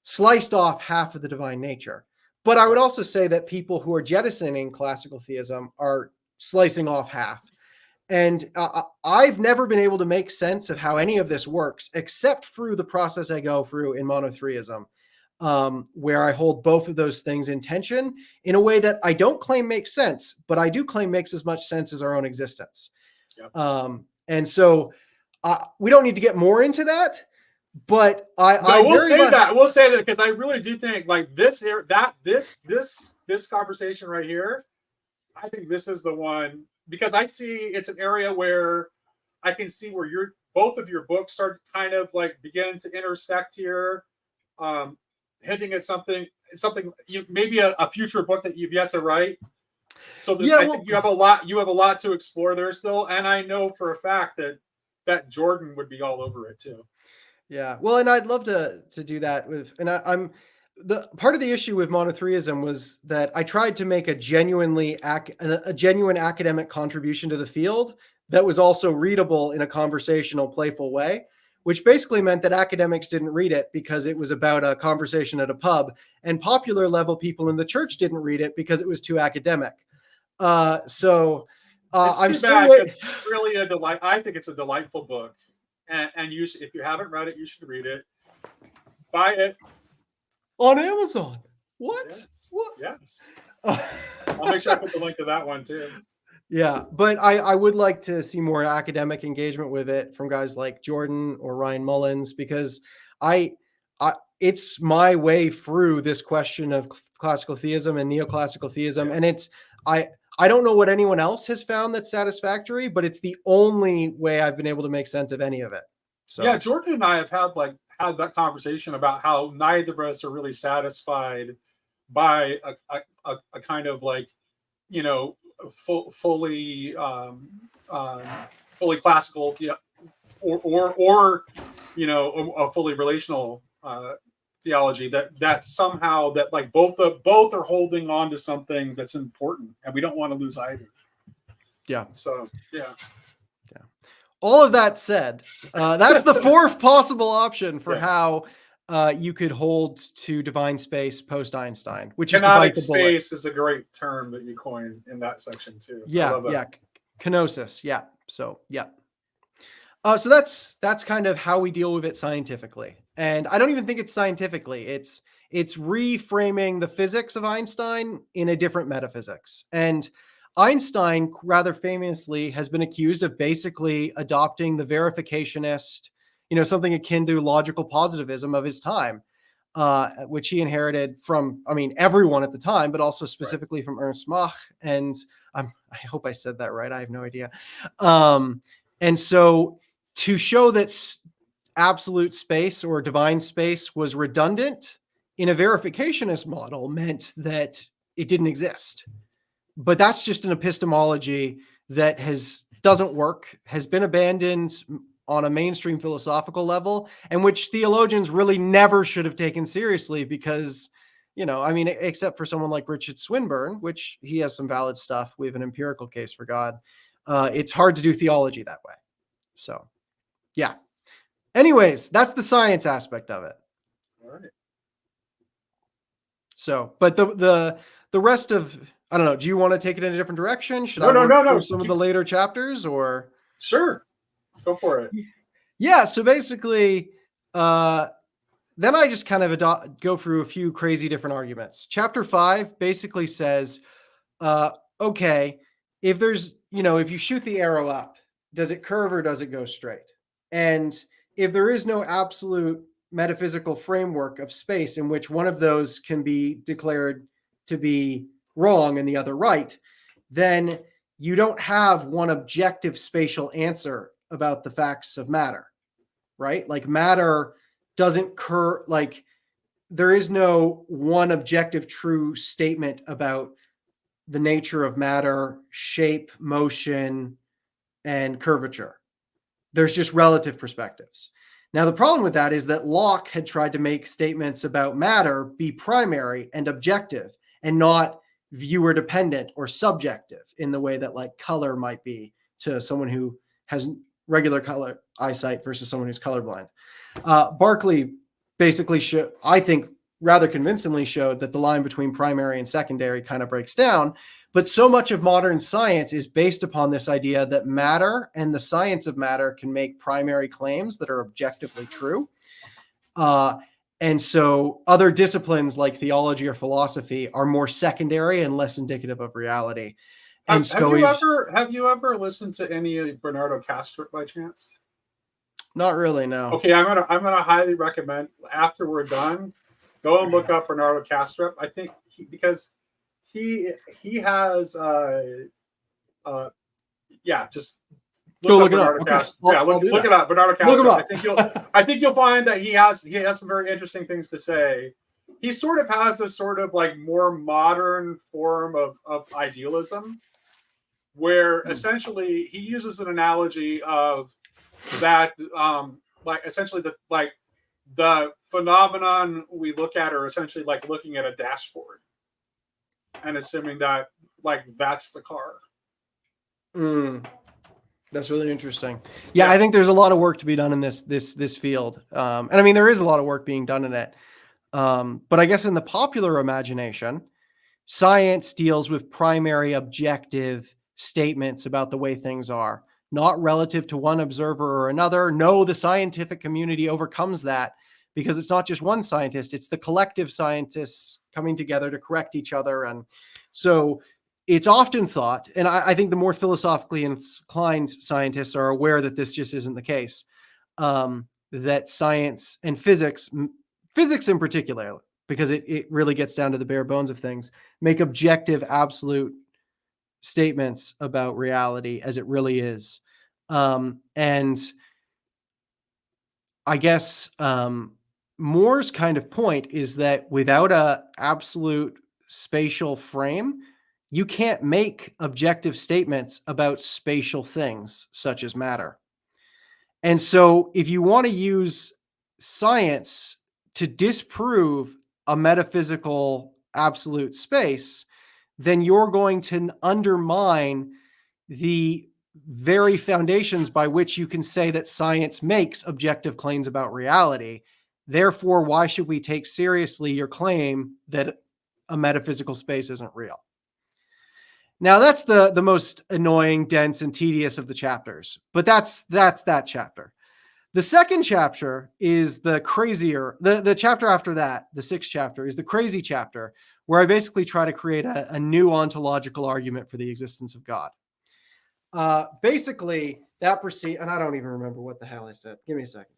[SPEAKER 2] sliced off half of the divine nature. But I would also say that people who are jettisoning classical theism are slicing off half. And I've never been able to make sense of how any of this works, except through the process I go through in monotheism, where I hold both of those things in tension in a way that I don't claim makes sense, but I do claim makes as much sense as our own existence.
[SPEAKER 1] Yep.
[SPEAKER 2] And so we don't need to get more into that, but
[SPEAKER 1] we'll say that because I really do think like this conversation right here, I think this is the one, because I see it's an area where I can see where both of your books start kind of like begin to intersect here, hinting at something maybe a future book that you've yet to write. So I think you have a lot to explore there still, and I know for a fact that Jordan would be all over it too.
[SPEAKER 2] Yeah, well, and I'd love to do that with, and I'm the part of the issue with monotheism was that I tried to make a genuine academic contribution to the field that was also readable in a conversational, playful way, which basically meant that academics didn't read it because it was about a conversation at a pub, and popular level people in the church didn't read it because it was too academic. I'm still
[SPEAKER 1] it's really a delight. I think it's a delightful book, and if you haven't read it, you should read it. Buy it
[SPEAKER 2] on Amazon. What?
[SPEAKER 1] Yes.
[SPEAKER 2] What?
[SPEAKER 1] Yes. I'll make sure I put the link to that one too.
[SPEAKER 2] Yeah, but I would like to see more academic engagement with it from guys like Jordan or Ryan Mullins, because it's my way through this question of classical theism and neoclassical theism, and I don't know what anyone else has found that's satisfactory, but it's the only way I've been able to make sense of any of it. So
[SPEAKER 1] yeah, Jordan and I have had that conversation about how neither of us are really satisfied by a kind of like, fully classical, or a fully relational theology that somehow that like both are holding on to something that's important, and we don't want to lose either.
[SPEAKER 2] Yeah.
[SPEAKER 1] So yeah.
[SPEAKER 2] All of that said, that's the fourth possible option for how you could hold to divine space post Einstein, which is
[SPEAKER 1] canonic space is a great term that you coined in that section too.
[SPEAKER 2] Yeah, kenosis. Yeah. So yeah. So that's kind of how we deal with it scientifically, and I don't even think it's scientifically. It's reframing the physics of Einstein in a different metaphysics, and Einstein, rather famously, has been accused of basically adopting the verificationist, something akin to logical positivism of his time, which he inherited from, everyone at the time, but also specifically from Ernst Mach. And I hope I said that right. I have no idea. And so to show that absolute space or divine space was redundant in a verificationist model meant that it didn't exist. But that's just an epistemology that doesn't work, has been abandoned on a mainstream philosophical level, and which theologians really never should have taken seriously because, except for someone like Richard Swinburne, which he has some valid stuff. We have an empirical case for God. It's hard to do theology that way. So, yeah. Anyways, that's the science aspect of it.
[SPEAKER 1] All right.
[SPEAKER 2] So, but the rest of, I don't know. Do you want to take it in a different direction? Should I
[SPEAKER 1] No.
[SPEAKER 2] through some of the later chapters, or?
[SPEAKER 1] Sure, go for it.
[SPEAKER 2] Yeah. So basically, then I just kind of go through a few crazy different arguments. Chapter 5 basically says, okay, if there's, if you shoot the arrow up, does it curve or does it go straight? And if there is no absolute metaphysical framework of space in which one of those can be declared to be wrong and the other right, then you don't have one objective spatial answer about the facts of matter, right? Like matter doesn't curve, like there is no one objective true statement about the nature of matter, shape, motion, and curvature. There's just relative perspectives. Now, the problem with that is that Locke had tried to make statements about matter be primary and objective and not viewer dependent or subjective in the way that like color might be to someone who has regular color eyesight versus someone who's colorblind. Berkeley basically I think rather convincingly showed that the line between primary and secondary kind of breaks down. But so much of modern science is based upon this idea that matter and the science of matter can make primary claims that are objectively true. And so other disciplines like theology or philosophy are more secondary and less indicative of reality. And
[SPEAKER 1] have you ever listened to any of Bernardo Kastrup by chance?
[SPEAKER 2] Not really, no.
[SPEAKER 1] Okay, I'm gonna highly recommend after we're done, go and look up Bernardo Kastrup. I think because he has just
[SPEAKER 2] look it up. Okay.
[SPEAKER 1] Look it up, Bernardo Kastrup. I think you'll find that he has some very interesting things to say. He sort of has a sort of like more modern form of idealism, where essentially he uses an analogy of that like essentially the phenomenon we look at are essentially like looking at a dashboard and assuming that like that's the car.
[SPEAKER 2] That's really interesting. Yeah, I think there's a lot of work to be done in this field. And I mean, there is a lot of work being done in it. But I guess in the popular imagination, science deals with primary objective statements about the way things are, not relative to one observer or another. No, the scientific community overcomes that because it's not just one scientist, it's the collective scientists coming together to correct each other. And so it's often thought, and I think the more philosophically inclined scientists are aware that this just isn't the case, that science and physics in particular, because it really gets down to the bare bones of things, make objective, absolute statements about reality as it really is. And I guess Moore's kind of point is that without a absolute spatial frame, you can't make objective statements about spatial things such as matter. And so if you want to use science to disprove a metaphysical absolute space, then you're going to undermine the very foundations by which you can say that science makes objective claims about reality. Therefore, why should we take seriously your claim that a metaphysical space isn't real? Now, that's the most annoying, dense, and tedious of the chapters, but that's that chapter. The second chapter is the crazier, the chapter after that, the sixth chapter, is the crazy chapter, where I basically try to create a new ontological argument for the existence of God. Basically, that proceed, and I don't even remember what the hell I said. Give me a second.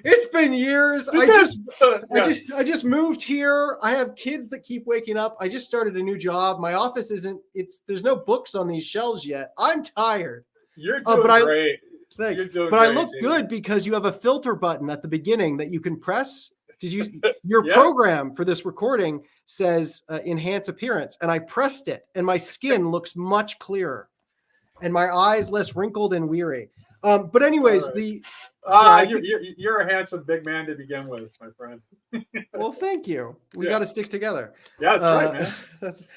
[SPEAKER 2] It's been years. I just moved here. I have kids that keep waking up. I just started a new job. My office there's no books on these shelves yet. I'm tired.
[SPEAKER 1] You're doing great.
[SPEAKER 2] Thanks.
[SPEAKER 1] You're doing
[SPEAKER 2] but
[SPEAKER 1] great,
[SPEAKER 2] I look
[SPEAKER 1] JD.
[SPEAKER 2] good because you have a filter button at the beginning that you can press. Your program for this recording says enhance appearance, and I pressed it, and my skin looks much clearer, and my eyes less wrinkled and weary. But anyways,
[SPEAKER 1] right. You're a handsome big man to begin with, my friend.
[SPEAKER 2] Well, thank you. We got to stick together.
[SPEAKER 1] Yeah, that's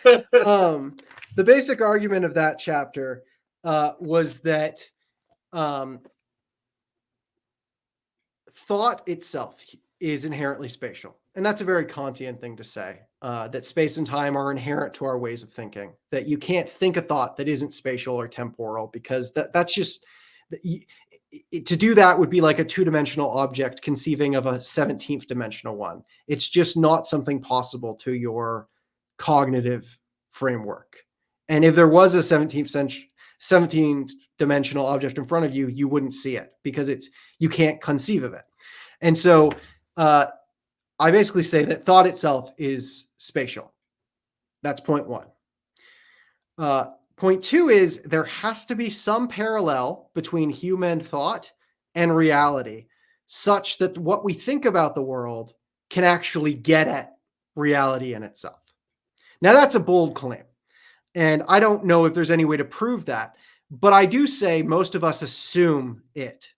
[SPEAKER 1] right, man.
[SPEAKER 2] The basic argument of that chapter was that thought itself is inherently spatial. And that's a very Kantian thing to say, that space and time are inherent to our ways of thinking, that you can't think a thought that isn't spatial or temporal, because that's just, to do that would be like a two-dimensional object conceiving of a 17th dimensional one. It's just not something possible to your cognitive framework. And if there was a 17th dimensional object in front of you, you wouldn't see it because you can't conceive of it. And so I basically say that thought itself is spatial. That's point one. Point two is there has to be some parallel between human thought and reality, such that what we think about the world can actually get at reality in itself. Now, that's a bold claim, and I don't know if there's any way to prove that, but I do say most of us assume it.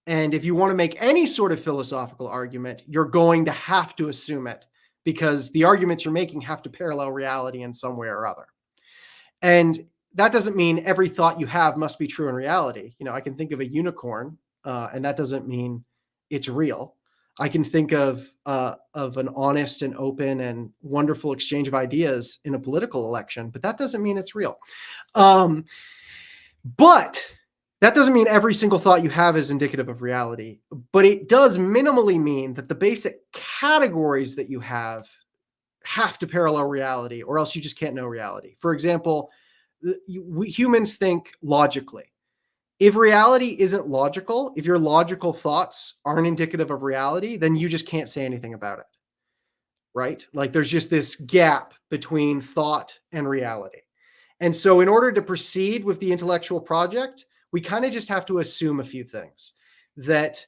[SPEAKER 2] And if you want to make any sort of philosophical argument, you're going to have to assume it, because the arguments you're making have to parallel reality in some way or other. And that doesn't mean every thought you have must be true in reality. I can think of a unicorn, and that doesn't mean it's real. I can think of an honest and open and wonderful exchange of ideas in a political election, but that doesn't mean it's real. But that doesn't mean every single thought you have is indicative of reality, but it does minimally mean that the basic categories that you have to parallel reality, or else you just can't know reality. For example, humans think logically. If reality isn't logical, if your logical thoughts aren't indicative of reality, then you just can't say anything about it, right? Like there's just this gap between thought and reality. And so in order to proceed with the intellectual project, we kind of just have to assume a few things. That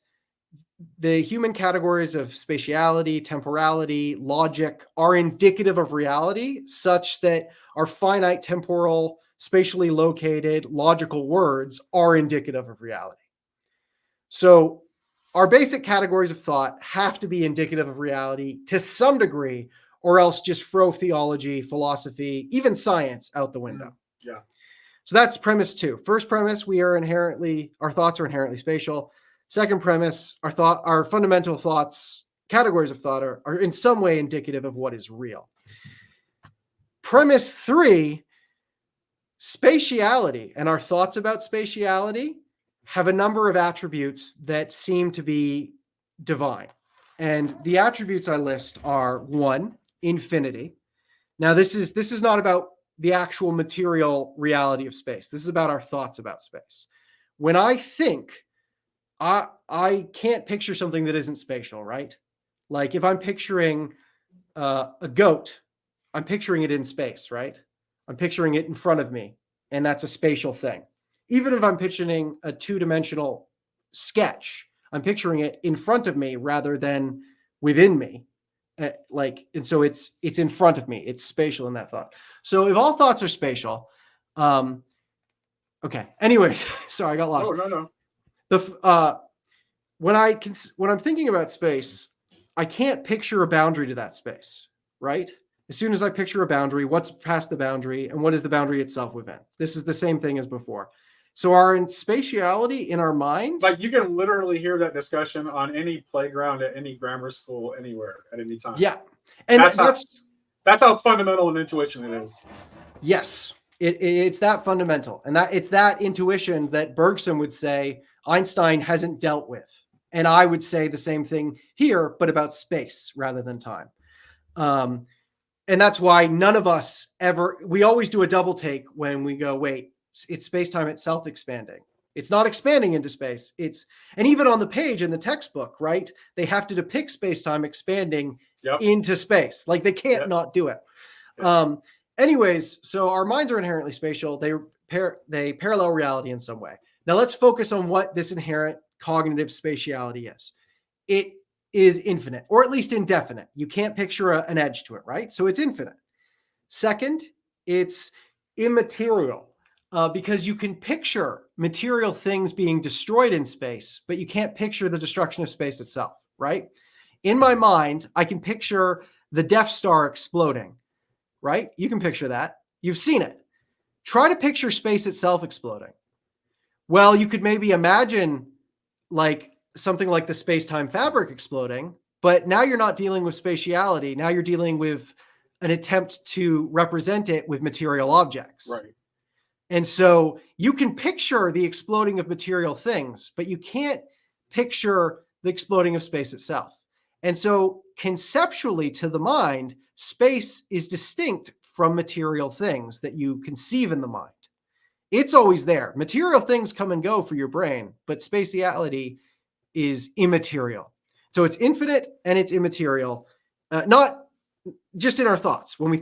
[SPEAKER 2] the human categories of spatiality, temporality, logic are indicative of reality, such that our finite, temporal, spatially located, logical words are indicative of reality. So our basic categories of thought have to be indicative of reality to some degree, or else just throw theology, philosophy, even science out the window.
[SPEAKER 1] Yeah.
[SPEAKER 2] So that's premise two. First premise, our thoughts are inherently spatial. Second premise, our fundamental thoughts, categories of thought are in some way indicative of what is real. Premise three, spatiality and our thoughts about spatiality have a number of attributes that seem to be divine. And the attributes I list are: one, infinity. Now, this is not about the actual material reality of space. This is about our thoughts about space. When I think, I can't picture something that isn't spatial, right? Like if I'm picturing a goat, I'm picturing it in space, right? I'm picturing it in front of me, and that's a spatial thing. Even if I'm picturing a two-dimensional sketch, I'm picturing it in front of me rather than within me. And so it's in front of me. It's spatial in that thought. So if all thoughts are spatial, okay. Anyways, sorry, I got lost.
[SPEAKER 1] No.
[SPEAKER 2] When I'm thinking about space, I can't picture a boundary to that space, right? As soon as I picture a boundary, what's past the boundary and what is the boundary itself within? This is the same thing as before. So our spatiality in our mind,
[SPEAKER 1] like you can literally hear that discussion on any playground at any grammar school anywhere at any time.
[SPEAKER 2] Yeah, and
[SPEAKER 1] that's how fundamental an intuition it is.
[SPEAKER 2] Yes, it's that fundamental, and it's that intuition that Bergson would say Einstein hasn't dealt with. And I would say the same thing here, but about space rather than time. And that's why none of us ever, we always do a double take when we go, wait, it's space-time itself expanding. It's not expanding into space. And even on the page in the textbook, right? They have to depict space-time expanding into space. Like they can't not do it. Anyways, so our minds are inherently spatial. They parallel reality in some way. Now let's focus on what this inherent cognitive spatiality is. It is infinite, or at least indefinite. You can't picture an edge to it, right? So it's infinite. Second, it's immaterial, because you can picture material things being destroyed in space, but you can't picture the destruction of space itself, right? In my mind, I can picture the Death Star exploding, right? You can picture that. You've seen it. Try to picture space itself exploding. Well, you could maybe imagine like something like the space-time fabric exploding, but now you're not dealing with spatiality. Now you're dealing with an attempt to represent it with material objects.
[SPEAKER 1] Right.
[SPEAKER 2] And so you can picture the exploding of material things, but you can't picture the exploding of space itself. And so conceptually to the mind, space is distinct from material things that you conceive in the mind. It's always there. Material things come and go for your brain, but spatiality is immaterial. So it's infinite and it's immaterial, not just in our thoughts. When we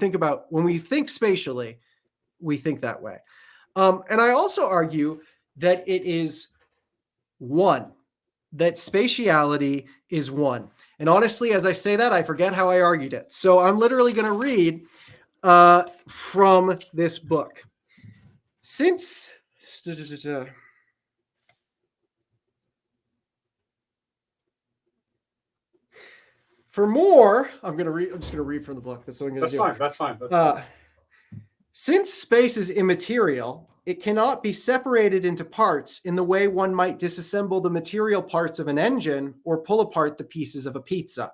[SPEAKER 2] think spatially, we think that way. And I also argue that it is one, that spatiality is one. And honestly, as I say that, I forget how I argued it. So I'm literally going to read from this book. Since for more, I'm just going to read from the book. That's what I'm going to do.
[SPEAKER 1] That's fine.
[SPEAKER 2] Since space is immaterial, it cannot be separated into parts in the way one might disassemble the material parts of an engine or pull apart the pieces of a pizza.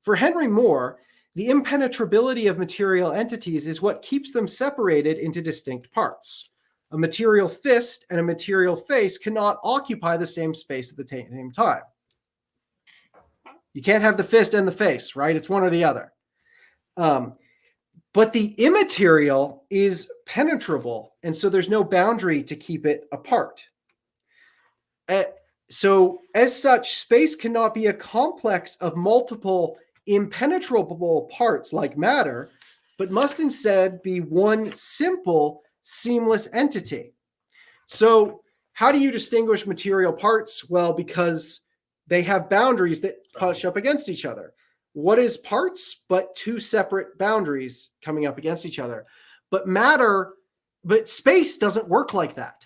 [SPEAKER 2] For Henry Moore, the impenetrability of material entities is what keeps them separated into distinct parts. A material fist and a material face cannot occupy the same space at the same time. You can't have the fist and the face, right? It's one or the other. But the immaterial is penetrable, and so there's no boundary to keep it apart. So as such, space cannot be a complex of multiple impenetrable parts like matter, but must instead be one simple, seamless entity. So how do you distinguish material parts? Well, because they have boundaries that push up against each other. What is parts but two separate boundaries coming up against each other? But space doesn't work like that,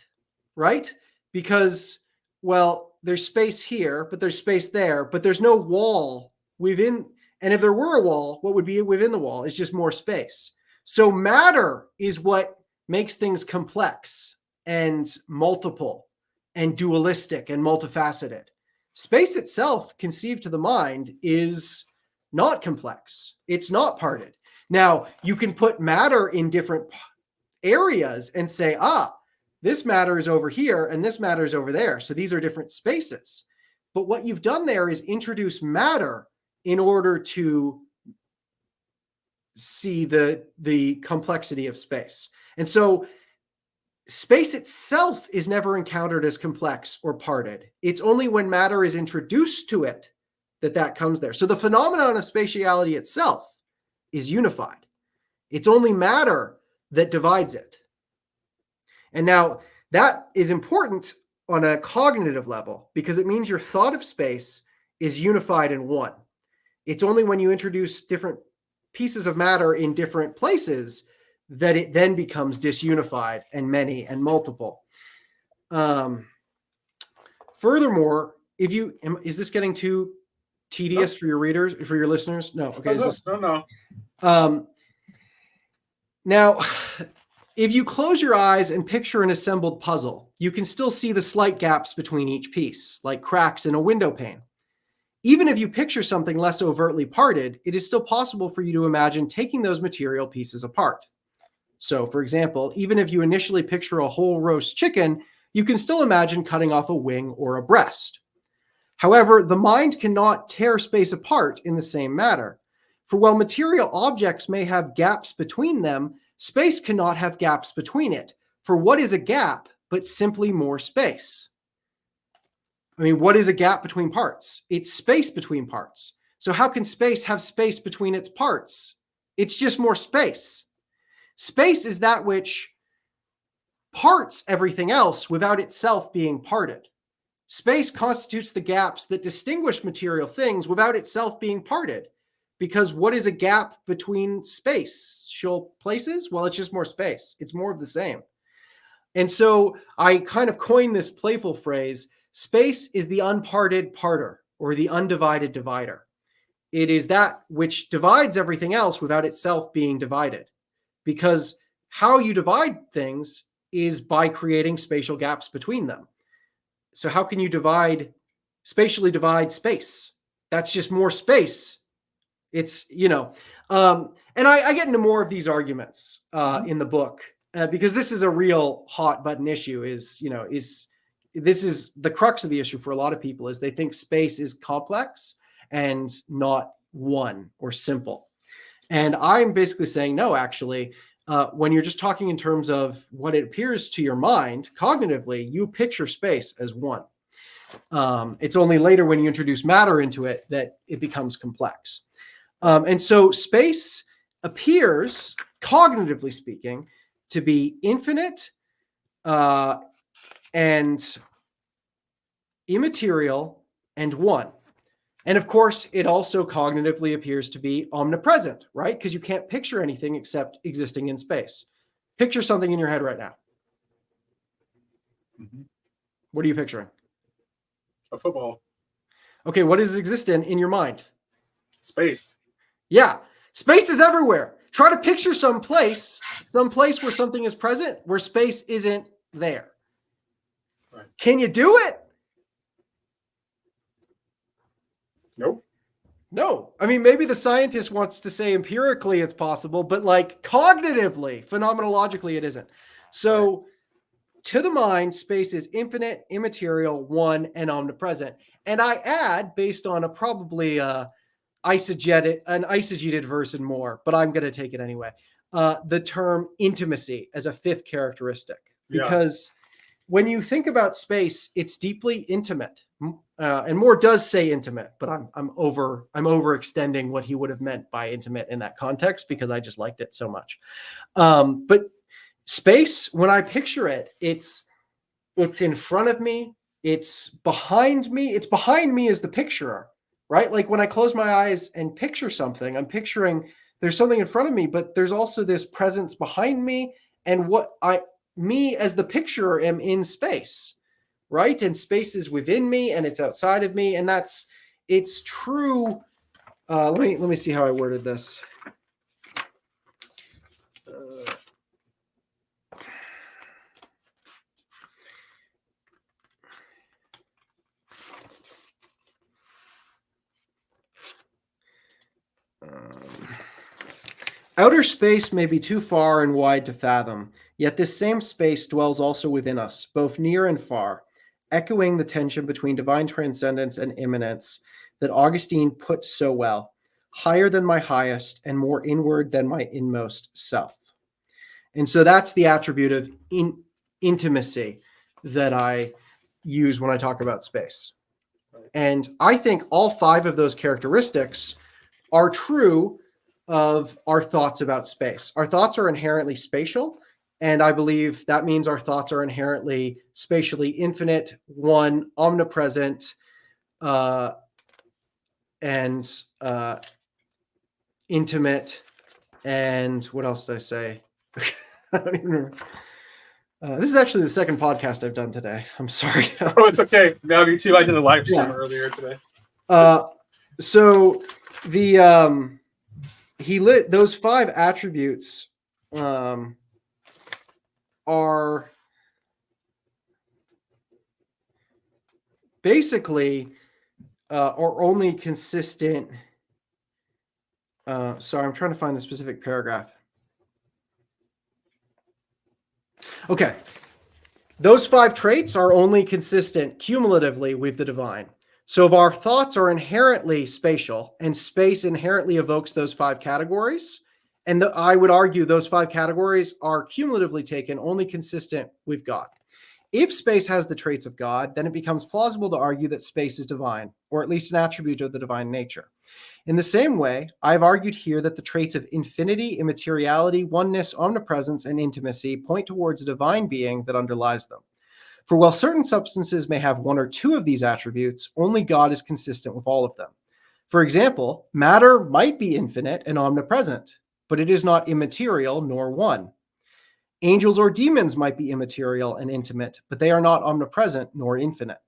[SPEAKER 2] right? Because, well, there's space here, but there's space there, but there's no wall within. And if there were a wall, what would be within the wall? It's just more space. So matter is what makes things complex and multiple and dualistic and multifaceted. Space itself, conceived to the mind, is not complex. It's not parted. Now, you can put matter in different areas and say, this matter is over here and this matter is over there. So these are different spaces. But what you've done there is introduce matter in order to see the complexity of space. And so space itself is never encountered as complex or parted. It's only when matter is introduced to it that comes there. So the phenomenon of spatiality itself is unified. It's only matter that divides it. And now that is important on a cognitive level because it means your thought of space is unified in one. It's only when you introduce different pieces of matter in different places that it then becomes disunified and many and multiple. Furthermore, is this getting too tedious for your readers, for your listeners? No. Okay.
[SPEAKER 1] No.
[SPEAKER 2] Now, if you close your eyes and picture an assembled puzzle, you can still see the slight gaps between each piece, like cracks in a window pane. Even if you picture something less overtly parted, it is still possible for you to imagine taking those material pieces apart. So, for example, even if you initially picture a whole roast chicken, you can still imagine cutting off a wing or a breast. However, the mind cannot tear space apart in the same manner. For while material objects may have gaps between them, space cannot have gaps between it. For what is a gap but simply more space? I mean, what is a gap between parts? It's space between parts. So how can space have space between its parts? It's just more space. Space is that which parts everything else without itself being parted. Space constitutes the gaps that distinguish material things without itself being parted. Because what is a gap between spatial places? Well, it's just more space. It's more of the same. And so I kind of coined this playful phrase, space is the unparted parter, or the undivided divider. It is that which divides everything else without itself being divided. Because how you divide things is by creating spatial gaps between them. So how can you spatially divide space? That's just more space. It's, and I get into more of these arguments in the book because this is a real hot button issue this is the crux of the issue for a lot of people is they think space is complex and not one or simple. And I'm basically saying, no, actually, when you're just talking in terms of what it appears to your mind, cognitively, you picture space as one. It's only later when you introduce matter into it that it becomes complex. And so space appears, cognitively speaking, to be infinite and immaterial and one. And of course, it also cognitively appears to be omnipresent, right? Because you can't picture anything except existing in space. Picture something in your head right now.
[SPEAKER 1] Mm-hmm.
[SPEAKER 2] What are you picturing?
[SPEAKER 1] A football.
[SPEAKER 2] Okay, what does exist in your mind?
[SPEAKER 1] Space.
[SPEAKER 2] Yeah, space is everywhere. Try to picture some place where something is present, where space isn't there.
[SPEAKER 1] Right.
[SPEAKER 2] Can you do it?
[SPEAKER 1] Nope.
[SPEAKER 2] No. I mean, maybe the scientist wants to say empirically it's possible, but like cognitively, phenomenologically, it isn't. So to the mind, space is infinite, immaterial, one, and omnipresent. And I add, based on a probably eisegeted version more, but I'm going to take it anyway, the term intimacy as a fifth characteristic. Because when you think about space, it's deeply intimate. And Moore does say intimate, but I'm overextending what he would have meant by intimate in that context because I just liked it so much. But space, when I picture it, it's in front of me, it's behind me. It's behind me as the picturer, right? Like when I close my eyes and picture something, I'm picturing there's something in front of me, but there's also this presence behind me, and me as the picturer am in space. Right? And space is within me and it's outside of me. And it's true. Let me see how I worded this. Outer space may be too far and wide to fathom, yet this same space dwells also within us, both near and far, echoing the tension between divine transcendence and immanence that Augustine put so well, higher than my highest and more inward than my inmost self. And so that's the attribute of intimacy that I use when I talk about space. And I think all five of those characteristics are true of our thoughts about space. Our thoughts are inherently spatial, and I believe that means our thoughts are inherently spatially infinite, one, omnipresent, and intimate. And what else did I say? I don't even remember. This is actually the second podcast I've done today. I'm sorry.
[SPEAKER 1] Oh, it's okay. Now me too. I did a live stream earlier today.
[SPEAKER 2] So those five attributes are basically or only consistent. Sorry, I'm trying to find the specific paragraph. Okay. Those 5 traits are only consistent cumulatively with the divine. So if our thoughts are inherently spatial and space inherently evokes those 5 categories, and I would argue those 5 categories are cumulatively taken only consistent with God. If space has the traits of God, then it becomes plausible to argue that space is divine, or at least an attribute of the divine nature. In the same way, I've argued here that the traits of infinity, immateriality, oneness, omnipresence, and intimacy point towards a divine being that underlies them. For while certain substances may have 1 or 2 of these attributes, only God is consistent with all of them. For example, matter might be infinite and omnipresent, but it is not immaterial nor one. Angels or demons might be immaterial and intimate, but they are not omnipresent nor infinite.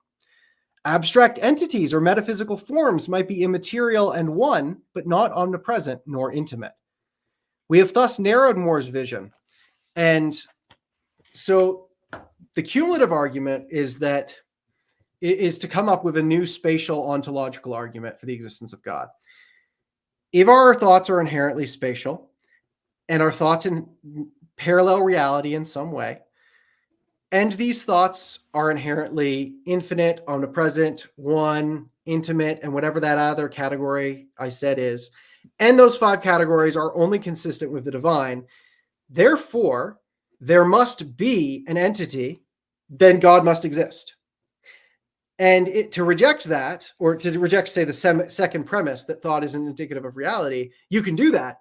[SPEAKER 2] Abstract entities or metaphysical forms might be immaterial and one, but not omnipresent nor intimate. We have thus narrowed Moore's vision. And so the cumulative argument is to come up with a new spatial ontological argument for the existence of God. If our thoughts are inherently spatial and our thoughts in parallel reality in some way, and these thoughts are inherently infinite, omnipresent, one, intimate, and whatever that other category I said is, and those 5 categories are only consistent with the divine, therefore, there must be an entity, then God must exist. And to reject that, or to reject, say, the second premise that thought isn't indicative of reality, you can do that,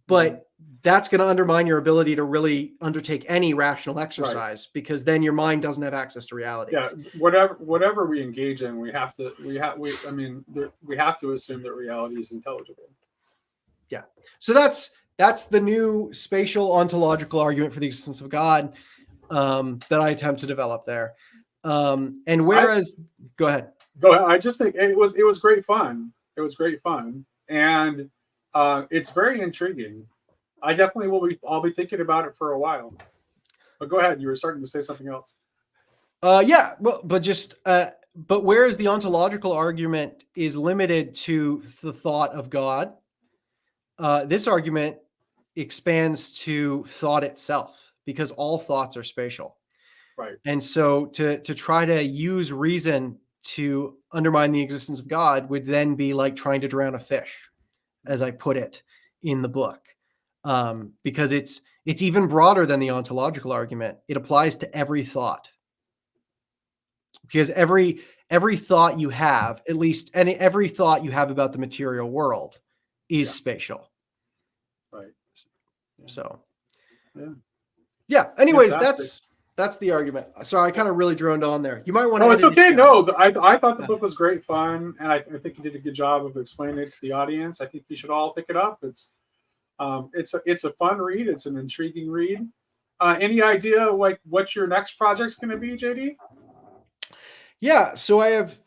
[SPEAKER 2] but that's going to undermine your ability to really undertake any rational exercise, because then your mind doesn't have access to reality.
[SPEAKER 1] Yeah, whatever we engage in, we have to assume that reality is intelligible.
[SPEAKER 2] Yeah. So that's the new spatial ontological argument for the existence of God that I attempt to develop there. And whereas, go ahead.
[SPEAKER 1] Go ahead. I just think it was great fun. It was great fun, and it's very intriguing. I definitely I'll be thinking about it for a while. But go ahead. You were starting to say something else.
[SPEAKER 2] Yeah, but whereas the ontological argument is limited to the thought of God, this argument expands to thought itself, because all thoughts are spatial.
[SPEAKER 1] Right.
[SPEAKER 2] And so to try to use reason to undermine the existence of God would then be like trying to drown a fish, as I put it in the book, because it's even broader than the ontological argument. It applies to every thought, because every thought you have, at least every thought you have about the material world, is spatial.
[SPEAKER 1] Right.
[SPEAKER 2] Yeah. So, yeah. Anyways, that's the argument. Sorry, I kind of really droned on there. You might want to.
[SPEAKER 1] No, it's okay. No, I thought the book was great fun, and I think you did a good job of explaining it to the audience. I think you should all pick it up. It's a fun read. It's an intriguing read. Any idea like what your next project's going to be, JD?
[SPEAKER 2] Yeah, so I have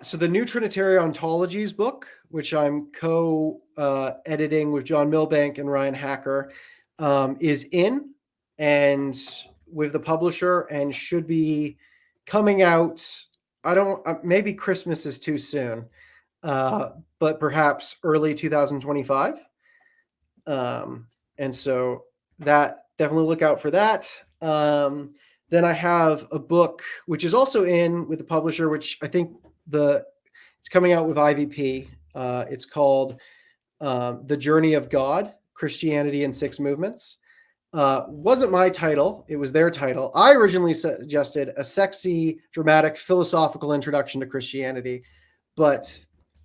[SPEAKER 2] so the new Trinitarian Ontologies book, which I'm editing with John Milbank and Ryan Hacker, is in and with the publisher, and should be coming out. Maybe Christmas is too soon, but perhaps early 2025. And so that, definitely look out for that. Then I have a book which is also in with the publisher, which I think it's coming out with IVP. It's called The Journey of God, Christianity in 6 Movements. Wasn't my title. It was their title. I originally suggested a sexy, dramatic, philosophical introduction to Christianity, but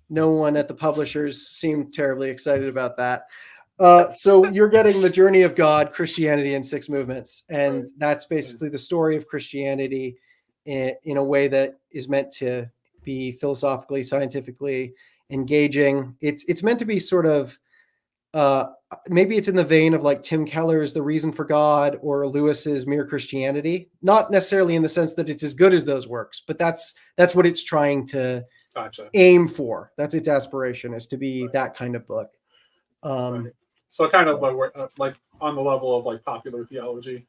[SPEAKER 2] no one at the publishers seemed terribly excited about that. So you're getting The Journey of God, Christianity in 6 Movements. And that's basically the story of Christianity in a way that is meant to be philosophically, scientifically engaging. It's meant to be sort of, maybe it's in the vein of like Tim Keller's The Reason for God or Lewis's Mere Christianity. Not necessarily in the sense that it's as good as those works, but that's what it's trying to aim for. That's its aspiration, is to be that kind of book.
[SPEAKER 1] So kind of like on the level of like popular theology.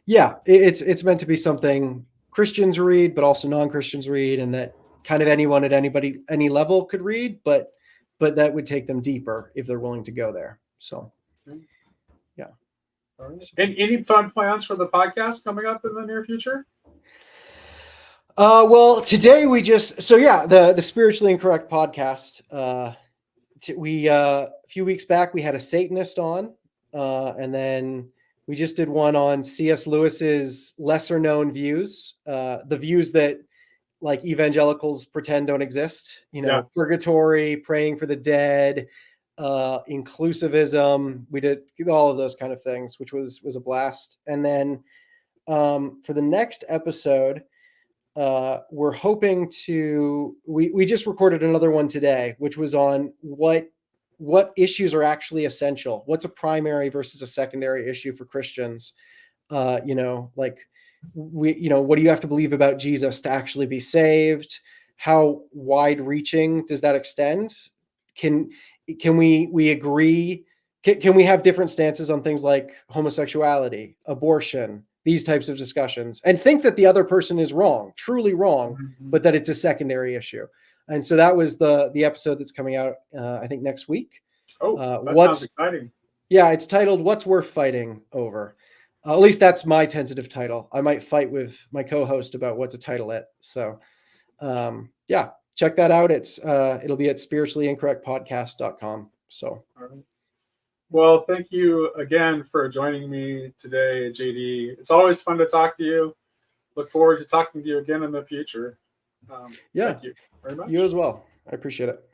[SPEAKER 2] Yeah, it's meant to be something Christians read, but also non-Christians read, and that kind of anyone at any level could read, but that would take them deeper if they're willing to go there. So, yeah.
[SPEAKER 1] All right. And any fun plans for the podcast coming up in the near future?
[SPEAKER 2] Well, today we just the Spiritually Incorrect podcast. A few weeks back we had a Satanist on, and then we just did one on C.S. Lewis's lesser known views, the views that like evangelicals pretend don't exist. Purgatory, praying for the dead, inclusivism. We did all of those kind of things, which was a blast. And then for the next episode, we're hoping to we just recorded another one today, which was on what issues are actually essential, what's a primary versus a secondary issue for Christians. What do you have to believe about Jesus to actually be saved? How wide reaching does that extend? Can we agree? Can we have different stances on things like homosexuality, abortion, these types of discussions, and think that the other person is wrong, truly wrong, but that it's a secondary issue? And so that was the episode that's coming out, I think, next week.
[SPEAKER 1] Oh, that sounds exciting.
[SPEAKER 2] Yeah, it's titled "What's Worth Fighting Over." At least that's my tentative title. I might fight with my co-host about what to title it. So, check that out. It'll be at spirituallyincorrectpodcast.com. So,
[SPEAKER 1] all right. Well, thank you again for joining me today, JD. It's always fun to talk to you. Look forward to talking to you again in the future. Thank you very much.
[SPEAKER 2] You as well. I appreciate it.